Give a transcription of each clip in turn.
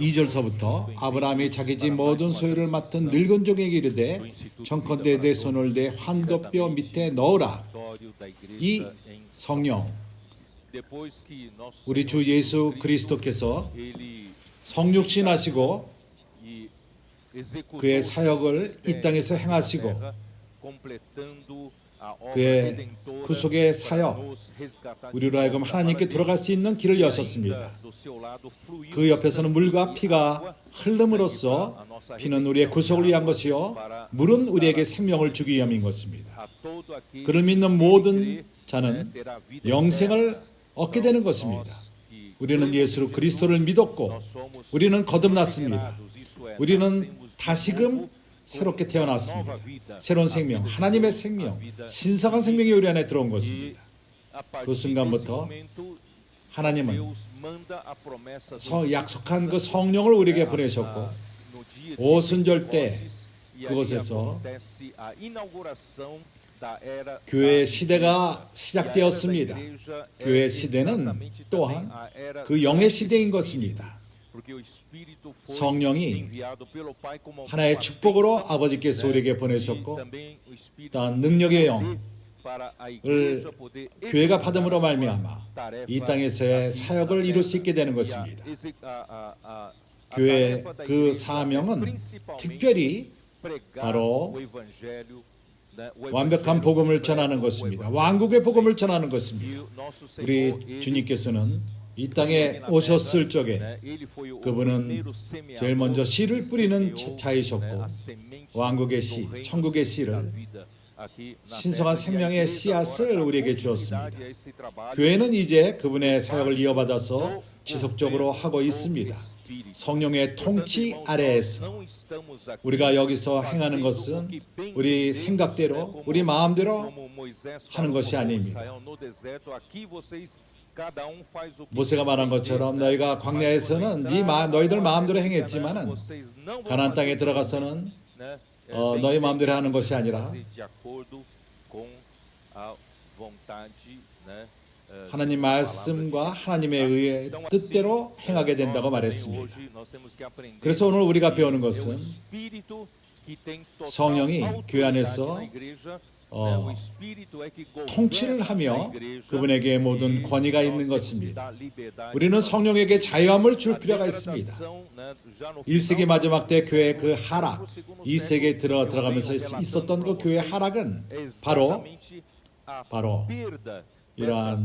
2절서부터 아브라함이 자기 집 모든 소유를 맡은 늙은 종에게 이르되 청컨대 내 손을 내 환도뼈 밑에 넣으라. 이 성령, 우리 주 예수 그리스도께서 성육신하시고 그의 사역을 이 땅에서 행하시고 그의 구속의 사역, 우리로 하여금 하나님께 돌아갈 수 있는 길을 여셨습니다. 그 옆에서는 물과 피가 흐름으로써 피는 우리의 구속을 위한 것이요 물은 우리에게 생명을 주기 위함인 것입니다. 그를 믿는 모든 자는 영생을 얻게 되는 것입니다. 우리는 예수 그리스도를 믿었고 우리는 거듭났습니다. 우리는 다시금 새롭게 태어났습니다. 새로운 생명, 하나님의 생명, 신성한 생명이 우리 안에 들어온 것입니다. 그 순간부터 하나님은 약속한 그 성령을 우리에게 보내셨고 오순절 때 그곳에서 교회 시대가 시작되었습니다. 교회 시대는 또한 그 영의 시대인 것입니다. 성령이 하나의 축복으로 아버지께서 우리에게 보내셨고 또한 능력의 영을 교회가 받음으로 말미암아 이 땅에서의 사역을 이룰 수 있게 되는 것입니다. 교회의 그 사명은 특별히 바로 완벽한 복음을 전하는 것입니다. 왕국의 복음을 전하는 것입니다. 우리 주님께서는 이 땅에 오셨을 적에 그분은 제일 먼저 씨를 뿌리는 자이셨고 왕국의 씨, 천국의 씨를 신성한 생명의 씨앗을 우리에게 주었습니다. 교회는 이제 그분의 사역을 이어받아서 지속적으로 하고 있습니다. 성령의 통치 아래에서 우리가 여기서 행하는 것은 우리 생각대로 우리 마음대로 하는 것이 아닙니다. 모세가 말한 것처럼 너희가 광야에서는 너희들 마음대로 행했지만은 가나안 땅에 들어가서는 너희 마음대로 하는 것이 아니라 하나님 말씀과 하나님의 의의 뜻대로 행하게 된다고 말했습니다. 그래서 오늘 우리가 배우는 것은 성령이 교회 안에서 통치를 하며 그분에게 모든 권위가 있는 것입니다. 우리는 성령에게 자유함을 줄 필요가 있습니다. 1세기 마지막 때 교회의 그 하락, 2세기에 들어가면서 있었던 그 교회의 하락은 바로 이러한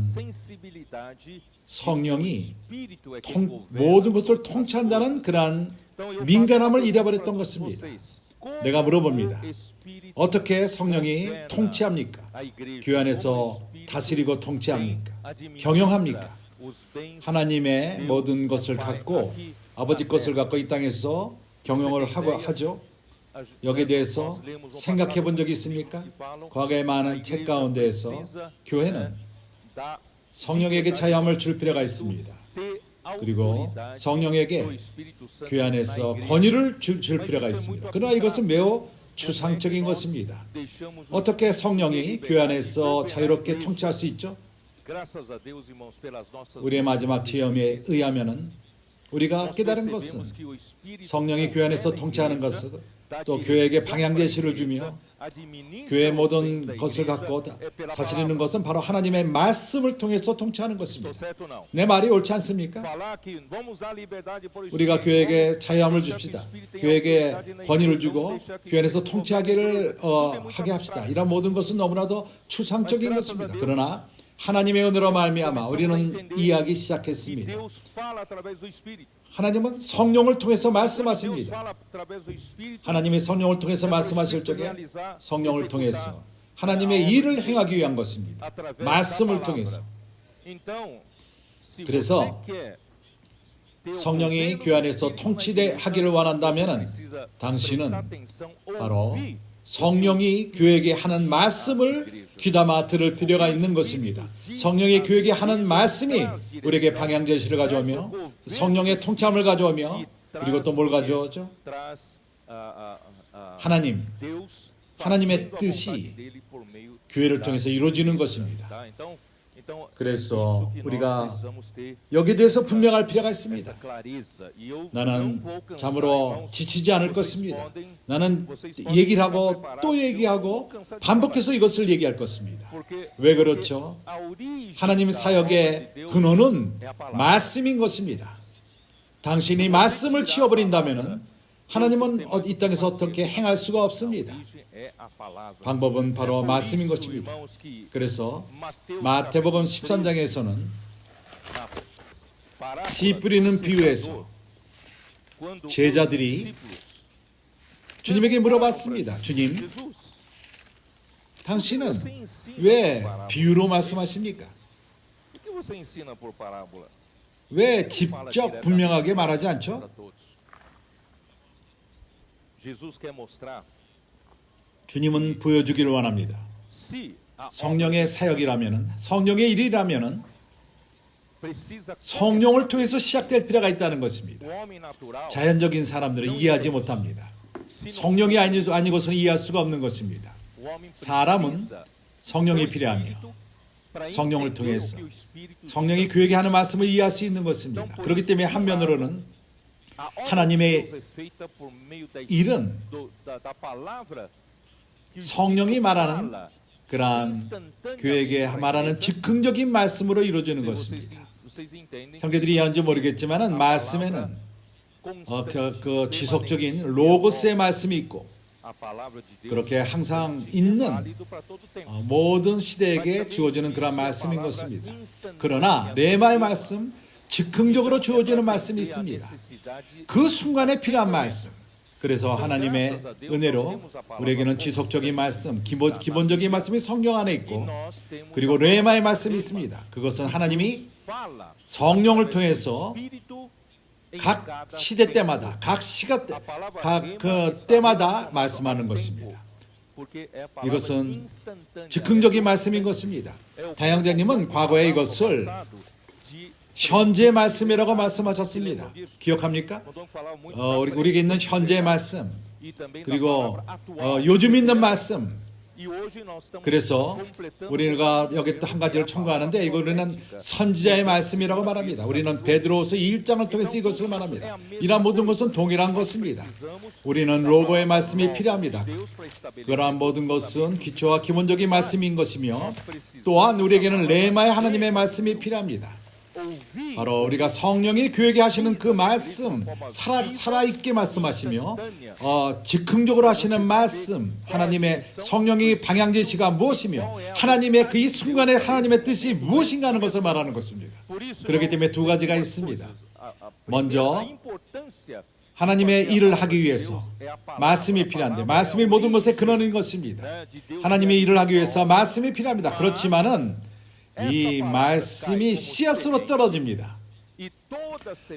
성령이 모든 것을 통치한다는 그러한 민감함을 잃어버렸던 것입니다. 내가 물어봅니다. 어떻게 성령이 통치합니까? 교회 안에서 다스리고 통치합니까? 경영합니까? 하나님의 모든 것을 갖고 아버지 것을 갖고 이 땅에서 경영을 하죠. 여기에 대해서 생각해 본 적이 있습니까? 과거의 많은 책 가운데에서 교회는 성령에게 자유함을 줄 필요가 있습니다. 그리고 성령에게 교회 안에서 권위를 줄 필요가 있습니다. 그러나 이것은 매우 추상적인 것입니다. 어떻게 성령이 교회 안에서 자유롭게 통치할 수 있죠? 우리의 마지막 체험에 의하면은 우리가 깨달은 것은 성령이 교회 안에서 통치하는 것은 또 교회에게 방향 제시를 주며 교회의 모든 것을 갖고 다스리는 것은 바로 하나님의 말씀을 통해서 통치하는 것입니다. 내 말이 옳지 않습니까? 우리가 교회에게 자유함을 줍시다. 교회에게 권위를 주고 교회 안에서 통치하기를 하게 합시다. 이런 모든 것은 너무나도 추상적인 것입니다. 그러나 하나님의 은혜로 말미암아 우리는 이해하기 시작했습니다. 하나님은 성령을 통해서 말씀하십니다. 하나님이 성령을 통해서 말씀하실 적에 성령을 통해서 하나님의 일을 행하기 위한 것입니다. 말씀을 통해서. 그래서 성령이 교회 안에서 통치하기를 원한다면 당신은 바로 성령이 교회에게 하는 말씀을 귀담아 들을 필요가 있는 것입니다. 성령이 교회에게 하는 말씀이 우리에게 방향 제시를 가져오며 성령의 통치함을 가져오며 그리고 또 뭘 가져오죠? 하나님의 뜻이 교회를 통해서 이루어지는 것입니다. 그래서 우리가 여기에 대해서 분명할 필요가 있습니다. 나는 참으로 지치지 않을 것입니다. 나는 얘기를 하고 또 얘기하고 반복해서 이것을 얘기할 것입니다. 왜 그렇죠? 하나님 사역의 근원은 말씀인 것입니다. 당신이 말씀을 치워버린다면 하나님은 이 땅에서 어떻게 행할 수가 없습니다. 방법은 바로 말씀인 것입니다. 그래서 마태복음 13장에서는 씨 뿌리는 비유에서 제자들이 주님에게 물어봤습니다. 주님, 당신은 왜 비유로 말씀하십니까? 왜 직접 분명하게 말하지 않죠? 주님은 보여주기를 원합니다. 성령의 사역이라면, 성령의 일이라면 성령을 통해서 시작될 필요가 있다는 것입니다. 자연적인 사람들은 이해하지 못합니다. 성령이 아니고서는 이해할 수가 없는 것입니다. 사람은 성령이 필요하며 성령을 통해서 성령이 교회에게 하는 말씀을 이해할 수 있는 것입니다. 그렇기 때문에 한면으로는 하나님의 일은 성령이 말하는 그러한 교회에게 말하는 즉흥적인 말씀으로 이루어지는 것입니다. 형제들이 이해하는지 모르겠지만 말씀에는 그 지속적인 로고스의 말씀이 있고 그렇게 항상 있는 모든 시대에게 주어지는 그런 말씀인 것입니다. 그러나 레마의 말씀, 즉흥적으로 주어지는 말씀이 있습니다. 그 순간에 필요한 말씀. 그래서 하나님의 은혜로 우리에게는 지속적인 말씀, 기본적인 말씀이 성경 안에 있고 그리고 레마의 말씀이 있습니다. 그것은 하나님이 성령을 통해서 각 시대 때마다 각 그 때마다 말씀하는 것입니다. 이것은 즉흥적인 말씀인 것입니다. 다양자님은 과거에 이것을 현재 말씀이라고 말씀하셨습니다. 기억합니까? 우리에게 있는 현재 말씀 그리고 요즘 있는 말씀. 그래서 우리가 여기 또 한 가지를 첨가하는데 이거는 선지자의 말씀이라고 말합니다. 우리는 베드로후서 1장을 통해서 이것을 말합니다. 이러한 모든 것은 동일한 것입니다. 우리는 로고의 말씀이 필요합니다. 그러한 모든 것은 기초와 기본적인 말씀인 것이며 또한 우리에게는 레마의 하나님의 말씀이 필요합니다. 바로 우리가 성령이 교회에게 하시는 그 말씀, 살아있게 말씀하시며 즉흥적으로 하시는 말씀, 하나님의 성령이 방향제시가 무엇이며 하나님의 그 이 순간에 하나님의 뜻이 무엇인가 하는 것을 말하는 것입니다. 그렇기 때문에 두 가지가 있습니다. 먼저 하나님의 일을 하기 위해서 말씀이 필요한데 말씀이 모든 것의 근원인 것입니다. 하나님의 일을 하기 위해서 말씀이 필요합니다. 그렇지만은 이 말씀이 씨앗으로 떨어집니다.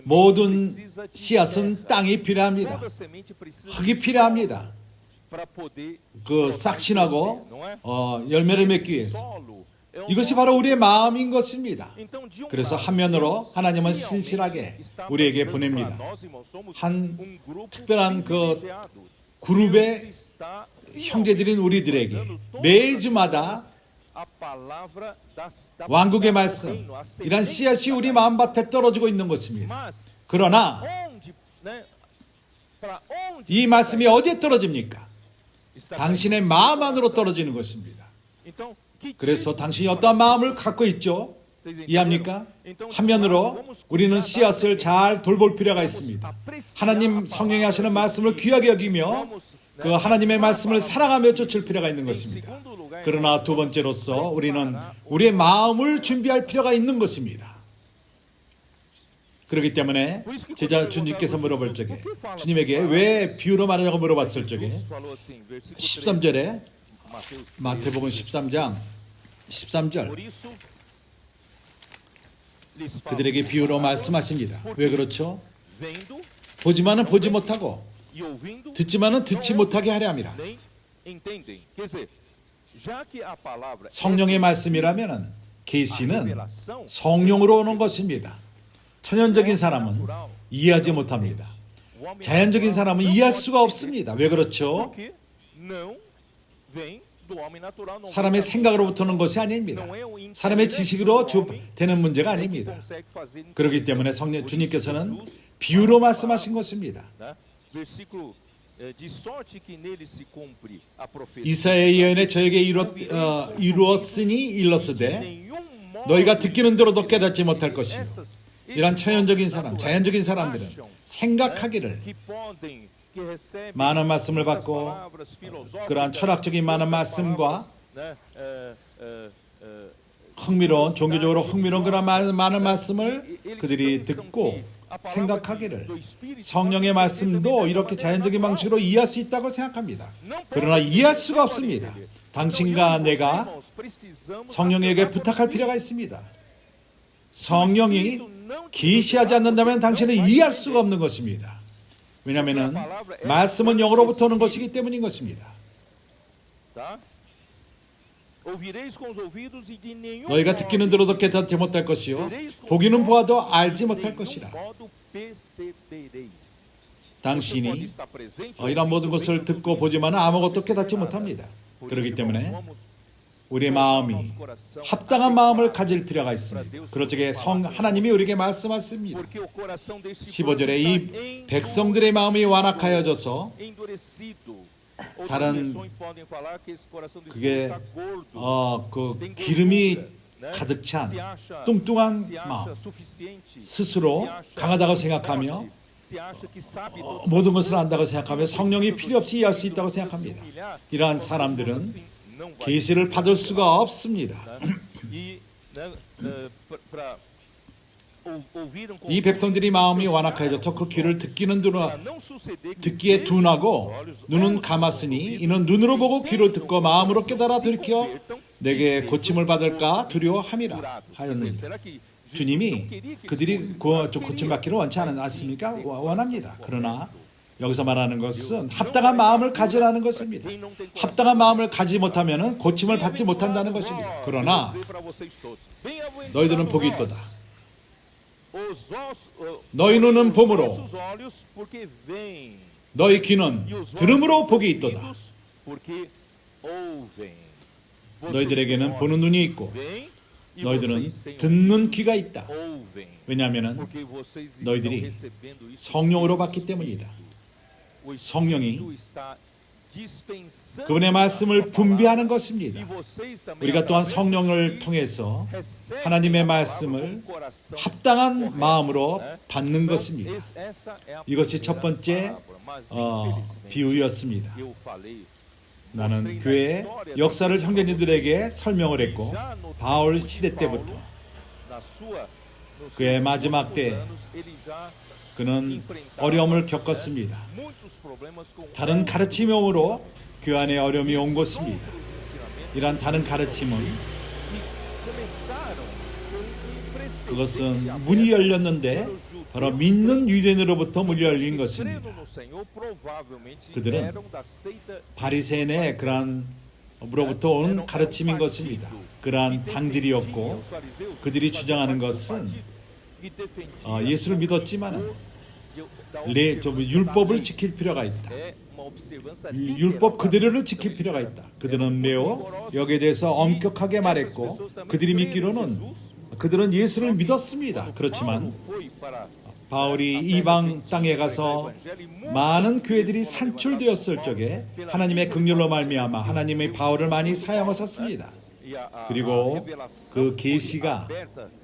모든 씨앗은 땅이 필요합니다. 흙이 필요합니다. 그 싹신하고 열매를 맺기 위해서. 이것이 바로 우리의 마음인 것입니다. 그래서 한면으로 하나님은 신실하게 우리에게 보냅니다. 한 특별한 그 그룹의 형제들인 우리들에게 매주마다 왕국의 말씀, 이런 씨앗이 우리 마음밭에 떨어지고 있는 것입니다. 그러나 이 말씀이 어디에 떨어집니까? 당신의 마음 안으로 떨어지는 것입니다. 그래서 당신이 어떠한 마음을 갖고 있죠? 이해합니까? 한면으로 우리는 씨앗을 잘 돌볼 필요가 있습니다. 하나님 성령이 하시는 말씀을 귀하게 여기며 그 하나님의 말씀을 사랑하며 쫓을 필요가 있는 것입니다. 그러나 두 번째로서 우리는 우리의 마음을 준비할 필요가 있는 것입니다. 그렇기 때문에 제자 주님께서 물어볼 적에 주님에게 왜 비유로 말하냐고 물어봤을 적에 13절에 마태복음 13장 13절 그들에게 비유로 말씀하십니다. 왜 그렇죠? 보지만은 보지 못하고 듣지만은 듣지 못하게 하려 함이라. 성령의 말씀이라면은 계시는 성령으로 오는 것입니다. 천연적인 사람은 이해하지 못합니다. 자연적인 사람은 이해할 수가 없습니다. 왜 그렇죠? 사람의 생각으로부터 오는 것이 아닙니다. 사람의 지식으로 되는 문제가 아닙니다. 그렇기 때문에 주님께서는 비유로 말씀하신 것입니다. 이사야의 예언에 저에게 이루었으니 일렀으되 너희가 듣기는 들어도 깨닫지 못할 것이요. 이런 천연적인 사람, 자연적인 사람들은 생각하기를 많은 말씀을 받고 그러한 철학적인 많은 말씀과 흥미로운, 종교적으로 흥미로운 그런 많은 말씀을 그들이 듣고 생각하기를 성령의 말씀도 이렇게 자연적인 방식으로 이해할 수 있다고 생각합니다. 그러나 이해할 수가 없습니다. 당신과 내가 성령에게 부탁할 필요가 있습니다. 성령이 계시하지 않는다면 당신은 이해할 수가 없는 것입니다. 왜냐하면 말씀은 영으로부터 오는 것이기 때문인 것입니다. 너희가 듣기는 들어도 깨닫지 못할 것이요 보기는 보아도 알지 못할 것이라. 당신이 이런 모든 것을 듣고 보지만 아무것도 깨닫지 못합니다. 그렇기 때문에 우리의 마음이 합당한 마음을 가질 필요가 있습니다. 그렇게 하나님이 우리에게 말씀하십니다. 15절에 이 백성들의 마음이 완악하여져서 다른 그게 그 기름이 가득 찬 뚱뚱한 마음, 스스로 강하다고 생각하며 모든 것을 안다고 생각하며 성령이 필요 없이 이해할 수 있다고 생각합니다. 이러한 사람들은 계시를 받을 수가 없습니다. 이 백성들이 마음이 완악해져서 그 귀를 듣기에 둔하고 눈은 감았으니 이는 눈으로 보고 귀로 듣고 마음으로 깨달아 돌이켜 내게 고침을 받을까 두려워함이라 하였느니라. 주님이 그들이 고침받기를 원치 않습니까? 원합니다. 그러나 여기서 말하는 것은 합당한 마음을 가지라는 것입니다. 합당한 마음을 가지 못하면 고침을 받지 못한다는 것입니다. 그러나 너희들은 복이 있도다. 너희 눈은 봄으로 너희 귀는 들음으로 복이 있도다. 너희들에게는 보는 눈이 있고 너희들은 듣는 귀가 있다. 왜냐하면 너희들이 성령으로 받기 때문이다. 성령이 그분의 말씀을 분비하는 것입니다. 우리가 또한 성령을 통해서 하나님의 말씀을 합당한 마음으로 받는 것입니다. 이것이 첫 번째 비유였습니다. 나는 교회의 역사를 형제님들에게 설명을 했고 바울 시대 때부터 그의 마지막 때 그는 어려움을 겪었습니다. 다른 가르침으로 교회 안에 어려움이 온 것입니다. 이러한 다른 가르침은 그것은 문이 열렸는데 바로 믿는 유대인으로부터 문이 열린 것입니다. 그들은 바리새인의 그러한 으로부터 온 가르침인 것입니다. 그러한 당들이었고 그들이 주장하는 것은 예수를 믿었지만 율법을 지킬 필요가 있다. 율법 그대로를 지킬 필요가 있다. 그들은 매우 여기에 대해서 엄격하게 말했고 그들이 믿기로는 그들은 예수를 믿었습니다. 그렇지만 바울이 이방 땅에 가서 많은 교회들이 산출되었을 적에 하나님의 긍휼로 말미암아 하나님의 바울을 많이 사용하셨습니다. 그리고 그 계시가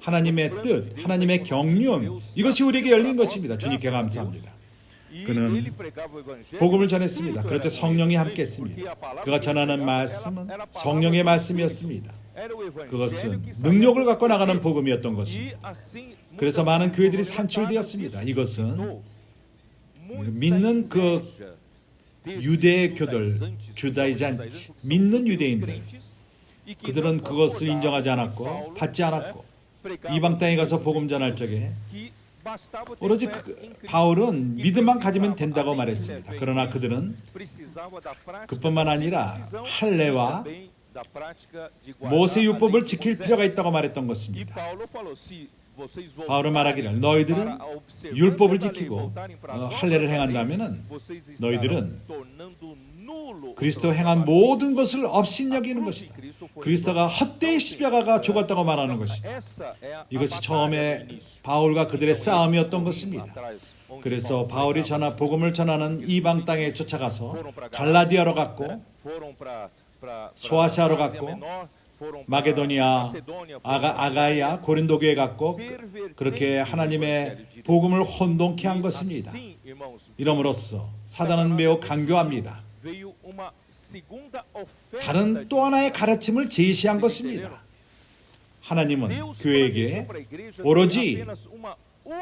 하나님의 뜻, 하나님의 경륜 이것이 우리에게 열린 것입니다. 주님께 감사합니다. 그는 복음을 전했습니다. 그럴 때 성령이 함께 했습니다. 그가 전하는 말씀은 성령의 말씀이었습니다. 그것은 능력을 갖고 나가는 복음이었던 것입니다. 그래서 많은 교회들이 산출되었습니다. 이것은 믿는 그 유대교들, 주다이잔치, 믿는 유대인들 그들은 그것을 인정하지 않았고 받지 않았고 이방 땅에 가서 복음 전할 적에 오로지 바울은 믿음만 가지면 된다고 말했습니다. 그러나 그들은 그뿐만 아니라 할례와 모세 율법을 지킬 필요가 있다고 말했던 것입니다. 바울은 말하기를 너희들은 율법을 지키고 할례를 행한다면 너희들은 그리스도 행한 모든 것을 없인 여기는 것이다. 그리스도가 헛되이 십자가가 죽었다고 말하는 것이다. 이것이 처음에 바울과 그들의 싸움이었던 것입니다. 그래서 바울이 복음을 전하는 이방 땅에 쫓아가서 갈라디아로 갔고 소아시아로 갔고 마게도니아, 아가야, 고린도 교회에 갔고 그렇게 하나님의 복음을 혼동케 한 것입니다. 이러므로써 사단은 매우 간교합니다. 다른 또 하나의 가르침을 제시한 것입니다. 하나님은 교회에게 오로지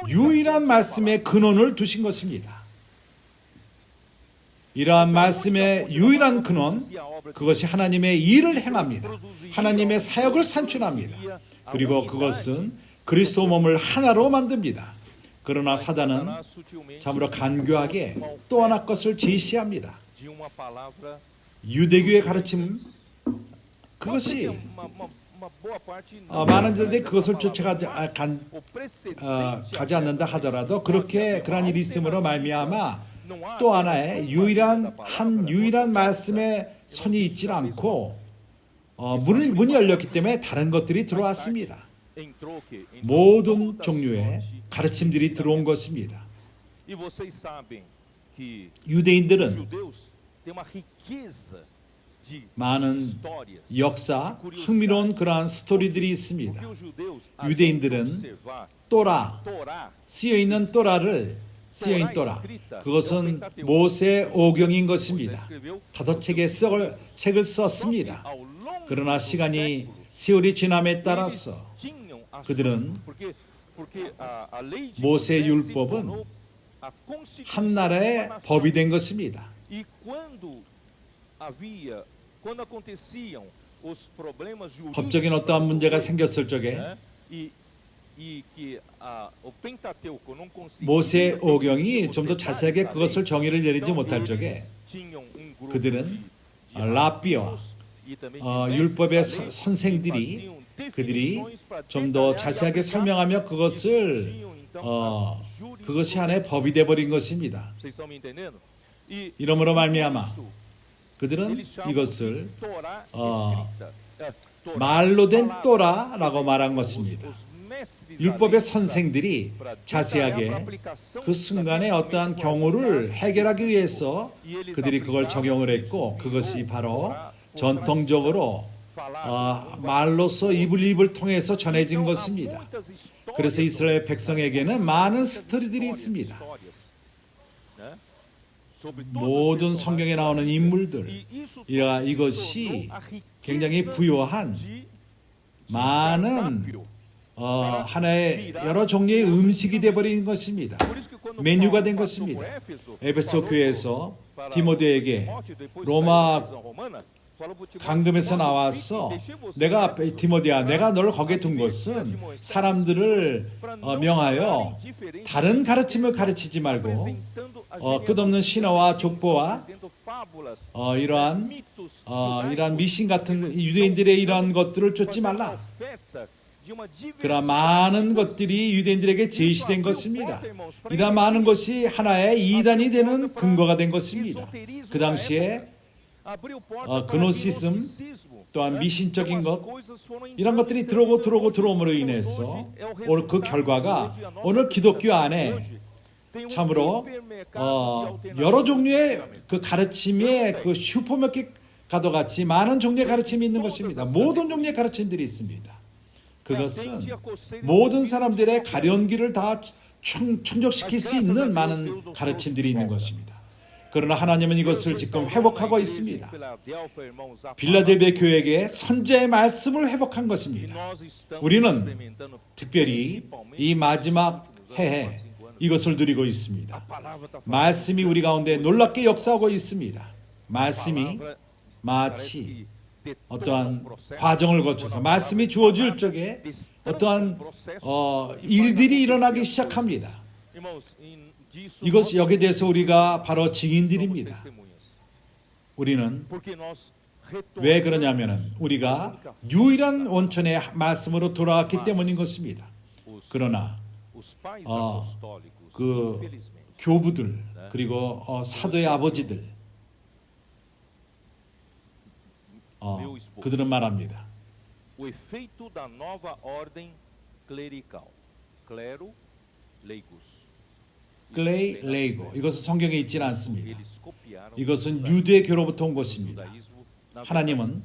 유일한 말씀의 근원을 두신 것입니다. 이러한 말씀의 유일한 근원, 그것이 하나님의 일을 행합니다. 하나님의 사역을 산출합니다. 그리고 그것은 그리스도 몸을 하나로 만듭니다. 그러나 사단은 참으로 간교하게 또 하나 것을 제시합니다. 유대교의 가르침, 그것이 많은 이들이 그것을 쫓아가지 않는다 하더라도 그러한 일이 있음으로 말미암아 또 하나의 유일한 말씀의 선이 있지 않고 문이 열렸기 때문에 다른 것들이 들어왔습니다. 모든 종류의 가르침들이 들어온 것입니다. 유대인들은 많은 역사, 흥미로운 그러한 스토리들이 있습니다. 유대인들은 또라, 쓰여있는 쓰여인 또라, 그것은 모세 오경인 것입니다. 다섯 책의 책을 썼습니다. 그러나 세월이 지남에 따라서 그들은 모세 율법은 한 나라의 법이 된 것입니다. 법적인 어떠한 문제가 생겼을 적에 모세 오경이 좀 더 자세하게 그것을 정의를 내리지 못할 적에 그들은 랍비와 율법의 선생들이 그들이 좀 더 자세하게 설명하며 그것이 하나의 법이 되어버린 것입니다. 이러므로 말미암아 그들은 이것을 말로 된 또라라고 말한 것입니다. 율법의 선생들이 자세하게 그 순간에 어떠한 경우를 해결하기 위해서 그들이 그걸 적용을 했고 그것이 바로 전통적으로 말로서 입을 통해서 전해진 것입니다. 그래서 이스라엘 백성에게는 많은 스토리들이 있습니다. 모든 성경에 나오는 인물들, 이것이 굉장히 부유한 많은 하나의 여러 종류의 음식이 되어버린 것입니다. 메뉴가 된 것입니다. 에베소 교회에서 디모데에게 로마 강금에서 나와서 디모데야, 내가 너를 거기에 둔 것은 사람들을 명하여 다른 가르침을 가르치지 말고 끝없는 신화와 족보와 이러한 미신 같은 유대인들의 이러한 것들을 쫓지 말라. 그러나 많은 것들이 유대인들에게 제시된 것입니다. 이러한 많은 것이 하나의 이단이 되는 근거가 된 것입니다. 그 당시에 그노시즘 또한 미신적인 것 이런 것들이 들어옴으로 인해서 오늘 그 결과가 오늘 기독교 안에 참으로 여러 종류의 그 가르침의 그 슈퍼마켓과도 같이 많은 종류의 가르침이 있는 것입니다. 모든 종류의 가르침들이 있습니다. 그것은 모든 사람들의 가련기를 다 충족시킬 수 있는 많은 가르침들이 있는 것입니다. 그러나 하나님은 이것을 지금 회복하고 있습니다. 빌라델비아 교회에게 선지자의 말씀을 회복한 것입니다. 우리는 특별히 이 마지막 해에 이것을 누리고 있습니다. 말씀이 우리 가운데 놀랍게 역사하고 있습니다. 말씀이 마치 어떠한 과정을 거쳐서 말씀이 주어질 적에 어떠한 일들이 일어나기 시작합니다. 이것 여기에 대해서 우리가 바로 증인들입니다. 우리는 왜 그러냐면은 우리가 유일한 원천의 말씀으로 돌아왔기 때문인 것입니다. 그러나 그 교부들 그리고 사도의 아버지들 그들은 말합니다. O efeito da nova ordem clerical. Clero, leigos. 클레이 레이고 이것은 성경에 있지는 않습니다. 이것은 유대교로부터 온 것입니다. 하나님은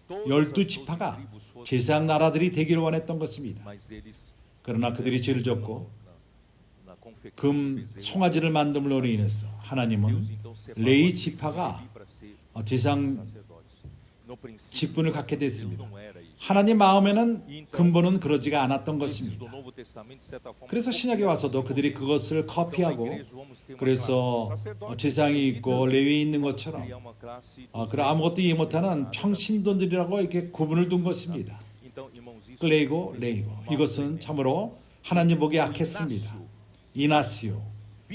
12지파가 제사장 나라들이 되기를 원했던 것입니다. 그러나 그들이 죄를 졌고 금 송아지를 만듦으로 인해서 하나님은 레위 지파가 제사장 직분을 갖게 됐습니다. 하나님 마음에는 근본은 그러지가 않았던 것입니다. 그래서 신약에 와서도 그들이 그것을 커피하고 그래서 제사장이 있고 레위에 있는 것처럼 그런 아무것도 이해 못하는 평신도들이라고 이렇게 구분을 둔 것입니다. 클레이고 레이고 이것은 참으로 하나님 보기에 악했습니다. 이나시오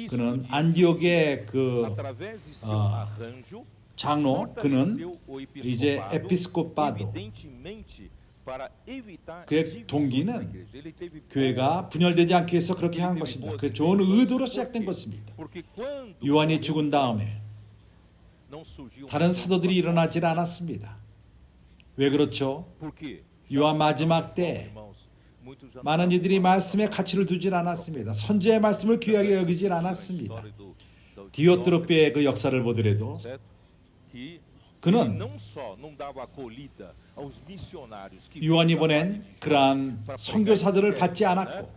그는 안디옥의 그 장로 그는 이제 에피스코파도 그의 동기는 교회가 분열되지 않기 위해서 그렇게 한 것입니다. 그 좋은 의도로 시작된 것입니다. 요한이 죽은 다음에 다른 사도들이 일어나지 않았습니다. 왜 그렇죠? 요한 마지막 때 많은 이들이 말씀에 가치를 두질 않았습니다. 선지의 말씀을 귀하게 여기질 않았습니다. 디오트로피의 그 역사를 보더라도 그는 요한이 보낸 그러한 선교사들을 받지 않았고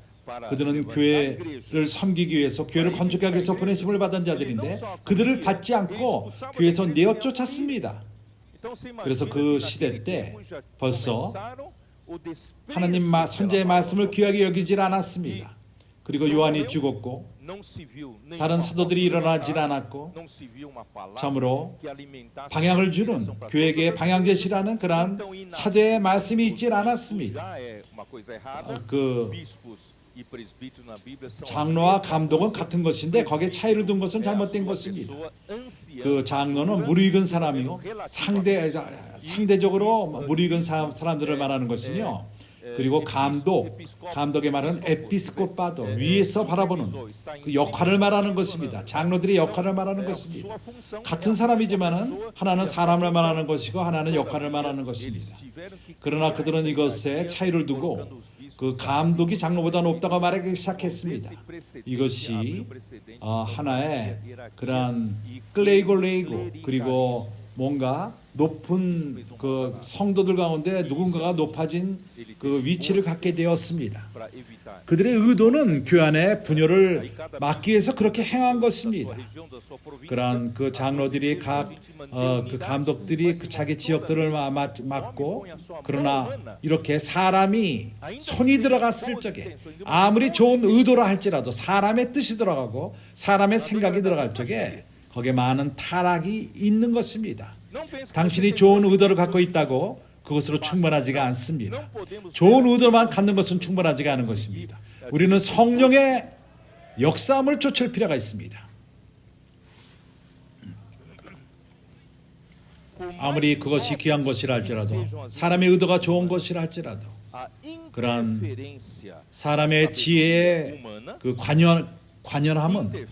그들은 교회를 섬기기 위해서 교회를 건축하기 위해서 보내심을 받은 자들인데 그들을 받지 않고 교회에서 내어 쫓았습니다. 그래서 그 시대 때 벌써 하나님 선지의 말씀을 귀하게 여기질 않았습니다. 그리고 요한이 죽었고 다른 사도들이 일어나질 않았고 참으로 방향을 주는 교회에게 방향 제시라는 그러한 사도의 말씀이 있질 않았습니다. 그 장로와 감독은 같은 것인데 거기에 차이를 둔 것은 잘못된 것입니다. 그 장로는 무르익은 사람이요 상대적으로 무르익은 사람들을 말하는 것이며 그리고 감독의 말은 에피스코파도 위에서 바라보는 그 역할을 말하는 것입니다. 장로들의 역할을 말하는 것입니다. 같은 사람이지만은 하나는 사람을 말하는 것이고 하나는 역할을 말하는 것입니다. 그러나 그들은 이것에 차이를 두고 그 감독이 장로보다 높다고 말하기 시작했습니다. 이것이 하나의 그러한 클레이고 그리고 뭔가 높은 그 성도들 가운데 누군가가 높아진 그 위치를 갖게 되었습니다. 그들의 의도는 교회 안에 분열을 막기 위해서 그렇게 행한 것입니다. 그러한 그 장로들이 그 감독들이 그 자기 지역들을 맡고 그러나 이렇게 사람이 손이 들어갔을 적에 아무리 좋은 의도라 할지라도 사람의 뜻이 들어가고 사람의 생각이 들어갈 적에 거기에 많은 타락이 있는 것입니다. 당신이 좋은 의도를 갖고 있다고 그것으로 충분하지가 않습니다. 좋은 의도만 갖는 것은 충분하지가 않은 것입니다. 우리는 성령의 역사함을 쫓을 필요가 있습니다. 아무리 그것이 귀한 것이라 할지라도 사람의 의도가 좋은 것이라 할지라도 그러한 사람의 지혜의 그 관연함은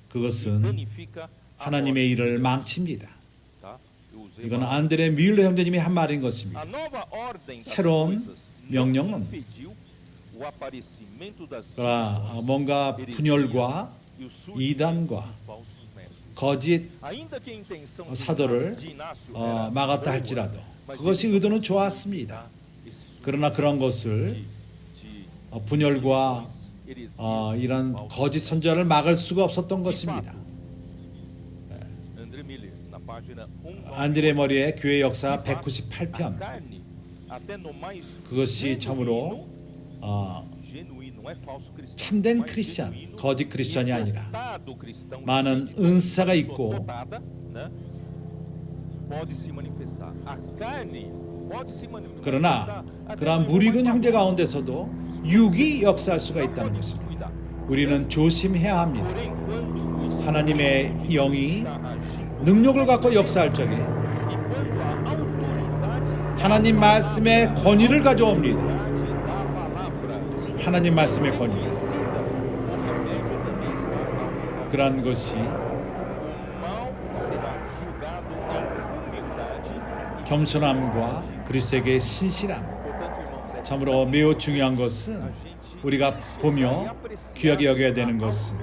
그것은 하나님의 일을 망칩니다. 이건 안드레 뮬러 형제님이 한 말인 것입니다. 새로운 명령은 뭔가 분열과 이단과 거짓 사도를 막았다 할지라도 그것이 의도는 좋았습니다. 그러나 그런 것을 분열과 이런 거짓 선자를 막을 수가 없었던 것입니다. 안드레 머리의 교회 역사 198편 그것이 참으로 참된 크리스찬, 거짓 크리스찬이 아니라 많은 은사가 있고 pode se manifestar. A carne pode se manifestar. 그러나 그러한 무익은 형제 가운데서도 육이 역사할 수가 있다는 것입니다. 우리는 조심해야 합니다. Porém, quando o 하나님의 영이 está agindo 능력을 갖고 역사할 적에 e quando a autoridade 하나님 말씀의 권위를 가져옵니다. da palavra 하나님 말씀의 권위. conhecida, o remédio também está na humildade. 그러한 것이 O mal será julgado em humildade. 겸손함과 그리스도에게 신실함. Portanto, irmãos, é 참으로 매우 중요한 것은 우리가 보며 귀하게 여겨야 되는 것은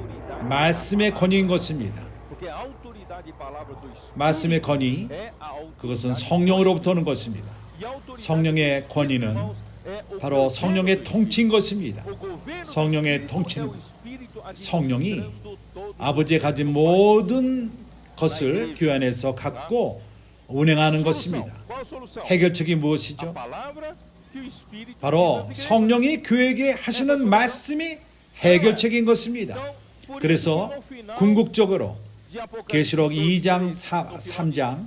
말씀의 권위인 것입니다. porque a autoridade e palavra do Espírito 말씀의 권위, é a autoridade. 그것은 성령으로부터 오는 것입니다. E a autoridade, 성령의 권위는 irmãos, é o 바로 governo 성령의 do 통치인 것입니다. Espírito. O governo do 성령의 Espírito 통치는 é o Espírito 성령이 administrando todo 아버지의 가진 모든 것을 교회 안에서 갖고 운행하는 것입니다. Qual a solução? 해결책이 A 무엇이죠? palavra que o Espírito 바로 diz às igrejas. 성령이 교회에게 하시는 말씀이 해결책인 것입니다. Então, por isso, 그래서 no final 궁극적으로 de Apocalipse 계시록 2장, 3장 3장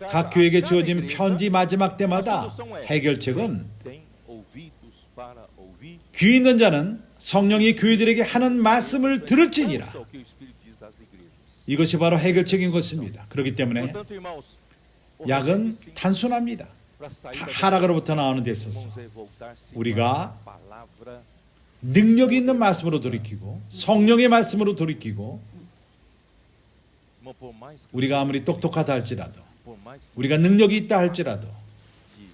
각 교회에게 주어진 편지 마지막 때마다 해결책은 tem ouvidos para ouvir, 귀 있는 자는 성령이 교회들에게 하는 말씀을 들을지니라. ouça o que o Espírito diz às igrejas. 이것이 바로 해결책인 것입니다. 그렇기 때문에 Portanto, irmãos, o 약은 remédio, sim, 단순합니다. para sair da 하락으로부터 나오는 데 있어서 irmãos, é voltar-se 우리가 para a palavra, 능력이 있는 말씀으로 돌이키고 성령의 말씀으로 돌이키고 irmão, por mais que 우리가 아무리 똑똑하다 할지라도 por mais que 우리가 능력이 있다 할지라도 de,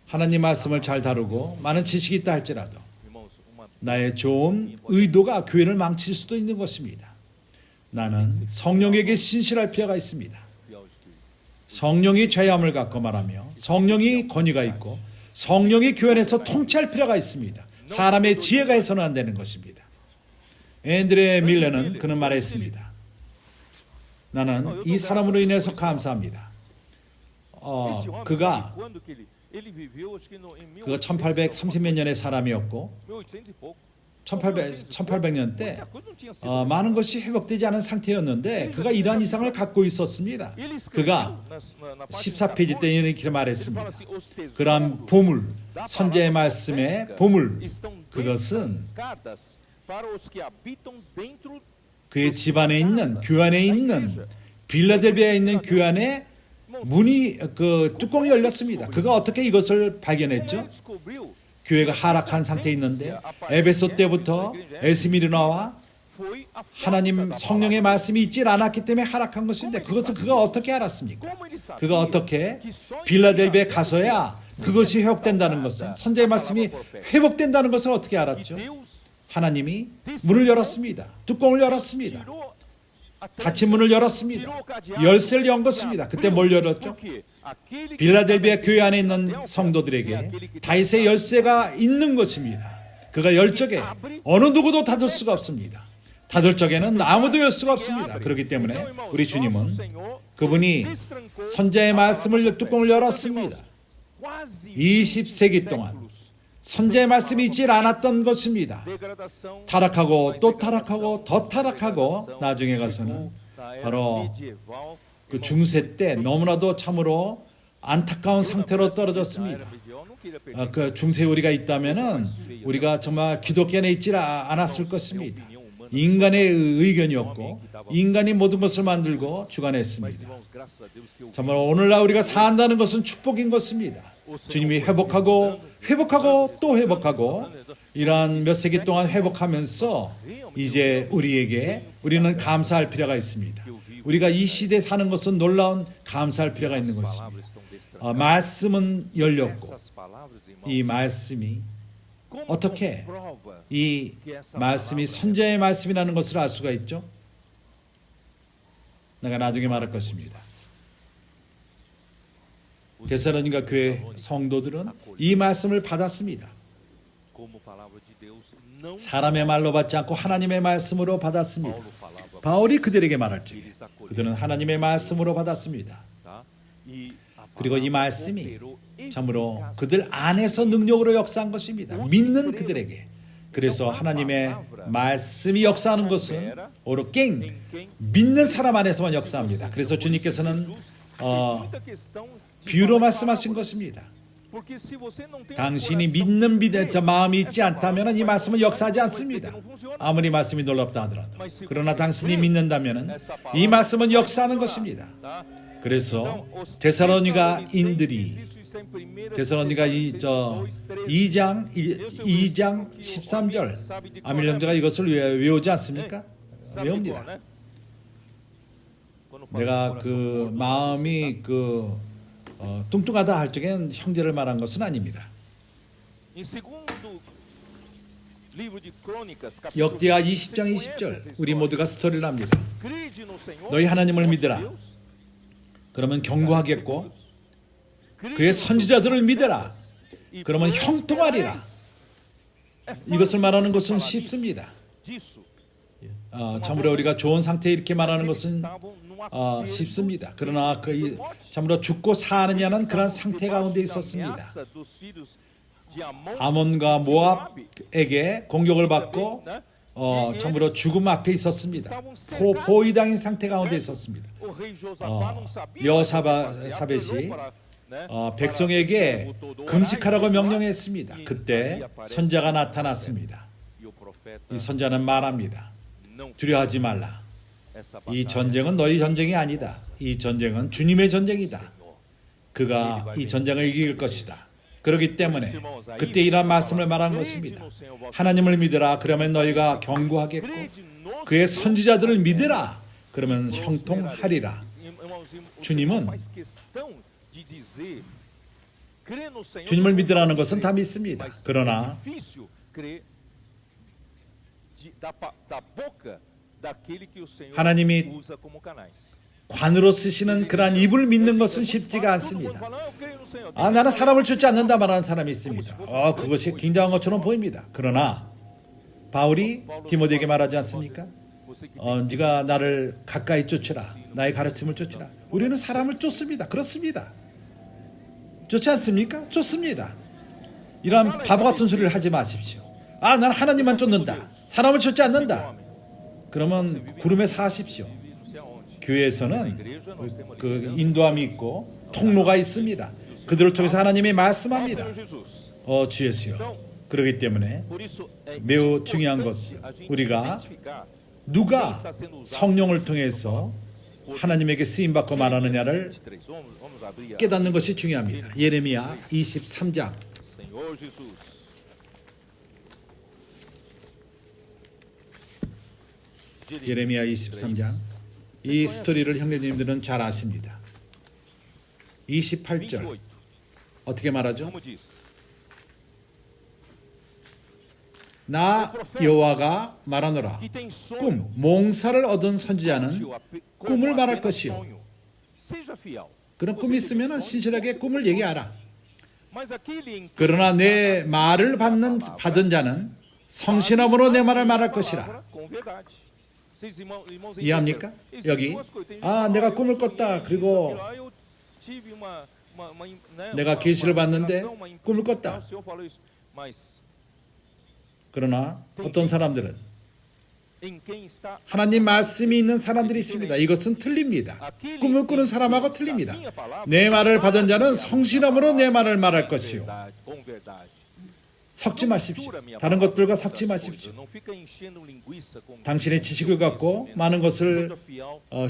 하나님 말씀을 잘 다루고 많은 지식이 있다 할지라도 irmãos, uma 나의 좋은 의도가 교회를 망칠 수도 있는 것입니다. 나는 성령에게 신실할 필요가 있습니다. fiel Espírito. 성령이 죄함을 갖고 말하며 성령이 권위가 있고 성령이 교회 안에서 통치할 필요가 있습니다. 사람의 지혜가 해서는 안 되는 것입니다. 앤드레 밀러는 그는 말했습니다. 나는 이 사람으로 인해서 감사합니다. Esse homem, 그가 sabe quando que ele viveu, acho que em 그가 1830몇 년의 사람이었고 1800 e pouco. 1800년 때 Muita coisa não tinha sido. 많은 것이 회복되지 않은 상태였는데 그가 이러한 이상을 갖고 있었습니다. Ele escreveu 그가 na parte 14페이지 때 14, 이렇게 ele fala 말했습니다. assim, os tesouros 그러한 보물, da 선제의 palavra 말씀의 profética 보물, estão 그것은 descancadas para os que habitam dentro 그의 집안에 있는 교회 안에 있는 빌라델비아에 있는 교회 안에 문이 그 뚜껑이 열렸습니다. 그가 어떻게 이것을 como 발견했죠? ele descobriu. 교회가 하락한 상태에 있는데 에베소 때부터 에스미르나와 Foi a falta 하나님 da 성령의 palavra. 말씀이 있질 않았기 때문에 하락한 것인데 그것을 그가 어떻게 알았습니까? Como ele sabia 그가 어떻게 que só em 빌라델비아에 Filadélfia 가서야 그것이 회복된다는 것은 선제의 말씀이 회복된다는 것을 어떻게 que 알았죠? Deus 하나님이 문을 열었습니다. 뚜껑을 열었습니다. tirou a 닫힌 문을 열었습니다. 열쇠를 연 것입니다. 그때 뭘 열었죠? Porque aquele que 빌라델비아 교회 안에 있는 성도들에게 다윗의 열쇠가 있는 것입니다. 그가 열 적에 어느 누구도 닫을 수가 없습니다. 닫을 적에는 아무도 열 수가 없습니다. 그렇기 때문에 우리 주님은 그분이 선자의 말씀을 뚜껑을 열었습니다. 20세기 동안 선자의 말씀이 있질 않았던 것입니다. 타락하고 또 타락하고 더 타락하고 나중에 가서는 바로 그 중세 때 너무나도 참으로 안타까운 상태로 떨어졌습니다. 그 중세 우리가 있다면은 우리가 정말 기독교 안에 있지 않았을 것입니다. 인간의 의견이었고 인간이 모든 것을 만들고 주관했습니다. 정말 오늘날 우리가 산다는 것은 축복인 것입니다. 주님이 회복하고 또 회복하고 이러한 몇 세기 동안 회복하면서 이제 우리는 감사할 필요가 있습니다. 우리가 이 시대에 사는 것은 놀라운 감사할 필요가 있는 것입니다. 말씀은 열렸고 이 말씀이 어떻게 이 말씀이 선자의 말씀이라는 것을 알 수가 있죠? 내가 나중에 말할 것입니다. 데살로니가 교회 성도들은 이 말씀을 받았습니다. 사람의 말로 받지 않고 하나님의 말씀으로 받았습니다. 바울이 그들에게 말할지 그들은 하나님의 말씀으로 받았습니다. 그리고 이 말씀이 참으로 그들 안에서 능력으로 역사한 것입니다. 믿는 그들에게. 그래서 하나님의 말씀이 역사하는 것은 오로깽 믿는 사람 안에서만 역사합니다. 그래서 주님께서는 비유로 말씀하신 것입니다. 당신이 믿는 마음이 있지 않다면 이 말씀은 역사하지 않습니다. 아무리 말씀이 놀랍다 하더라도. 그러나 당신이 믿는다면 이 말씀은 역사하는 것입니다. 그래서 데살로니가인들이 데살로니가 2장 13절 아밀 형제가 이것을 외우지 않습니까? 외웁니다. 내가 그 마음이 뚱뚱하다 할 적엔 형제를 말한 것은 아닙니다. 역대하 20장 20절 우리 모두가 스토리를 합니다. 너희 하나님을 믿으라. 그러면 경고하겠고 그의 선지자들을 믿으라. 그러면 형통하리라. 이것을 말하는 것은 쉽습니다. 참으로 우리가 좋은 상태에 이렇게 말하는 것은 쉽습니다. 그러나 참으로 죽고 사느냐는 그런 상태 가운데 있었습니다. 아몬과 모압에게 공격을 받고 참으로 죽음 앞에 있었습니다. 포위당인 상태 가운데 있었습니다. 여호사밧이 백성에게 금식하라고 명령했습니다. 그때 선자가 나타났습니다. 이 선자는 말합니다. 두려워하지 말라. 이 전쟁은 너희 전쟁이 아니다. 이 전쟁은 주님의 전쟁이다. 그가 이 전쟁을 이길 것이다. 그렇기 때문에 그때 이런 말씀을 말한 것입니다. 하나님을 믿으라. 그러면 너희가 경고하겠고 그의 선지자들을 믿으라. 그러면 형통하리라. 주님을 믿으라는 것은 다 믿습니다. 그러나 하나님이 관으로 쓰시는 그러한 입을 믿는 것은 쉽지가 않습니다. 나는 사람을 쫓지 않는다 말하는 사람이 있습니다. 그것이 굉장한 것처럼 보입니다. 그러나 바울이 디모데에게 말하지 않습니까? 네가 나를 가까이 쫓으라. 나의 가르침을 쫓으라. 우리는 사람을 쫓습니다. 그렇습니다. 쫓지 않습니까? 쫓습니다. 이런 바보 같은 소리를 하지 마십시오. 나는 하나님만 쫓는다. 사람을 쫓지 않는다. 그러면 구름에 사십시오. 교회에서는 그 인도함이 있고 통로가 있습니다. 그들을 통해서 하나님이 말씀합니다. 주 예수여. 그렇기 때문에 매우 중요한 것은 우리가 누가 성령을 통해서 하나님에게 쓰임받고 말하느냐를 깨닫는 것이 중요합니다. 예레미야 23장 예레미야 23장 이 스토리를 형제님들은 잘 아십니다. 28절 어떻게 말하죠? 나 여호와가 말하노라. 몽사를 얻은 선지자는 꿈을 말할 것이요. 그런 꿈이 있으면 신실하게 꿈을 얘기하라. 그러나 내 말을 받은 자는 성실함으로 내 말을 말할 것이라. 이해합니까? 여기 내가 꿈을 꿨다. 그리고 내가 계시를 받는데 꿈을 꿨다. 그러나 어떤 사람들은 하나님 말씀이 있는 사람들이 있습니다. 이것은 틀립니다. 꿈을 꾸는 사람하고 틀립니다. 내 말을 받은 자는 성실함으로 내 말을 말할 것이요. 섞지 마십시오. 다른 것들과 섞지 마십시오. 당신의 지식을 갖고 많은 것을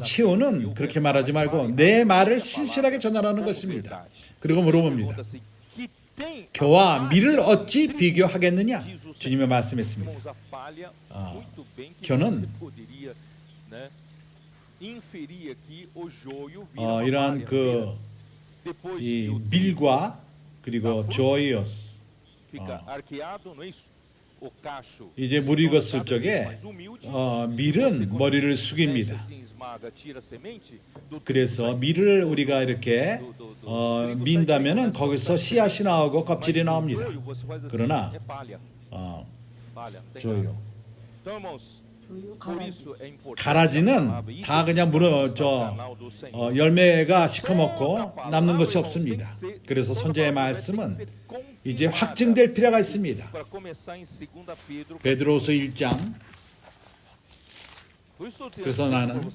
채우는 그렇게 말하지 말고 내 말을 신실하게 전하라는 것입니다. 그리고 물어봅니다. 겨와 밀을 어찌 비교하겠느냐? 주님의 말씀했습니다. 겨는 이러한 이 밀과 그리고 조이어스 이제 물이 익었을 적에 밀은 머리를 숙입니다. 그래서 밀을 우리가 이렇게 민다면은 거기서 씨앗이 나오고 껍질이 나옵니다. 그러나 조요 가라지는 다 그냥 열매가 시커멓고 남는 것이 없습니다. 그래서 선지자의 말씀은 이제 확증될 필요가 있습니다. 베드로서 1장. 그래서 나는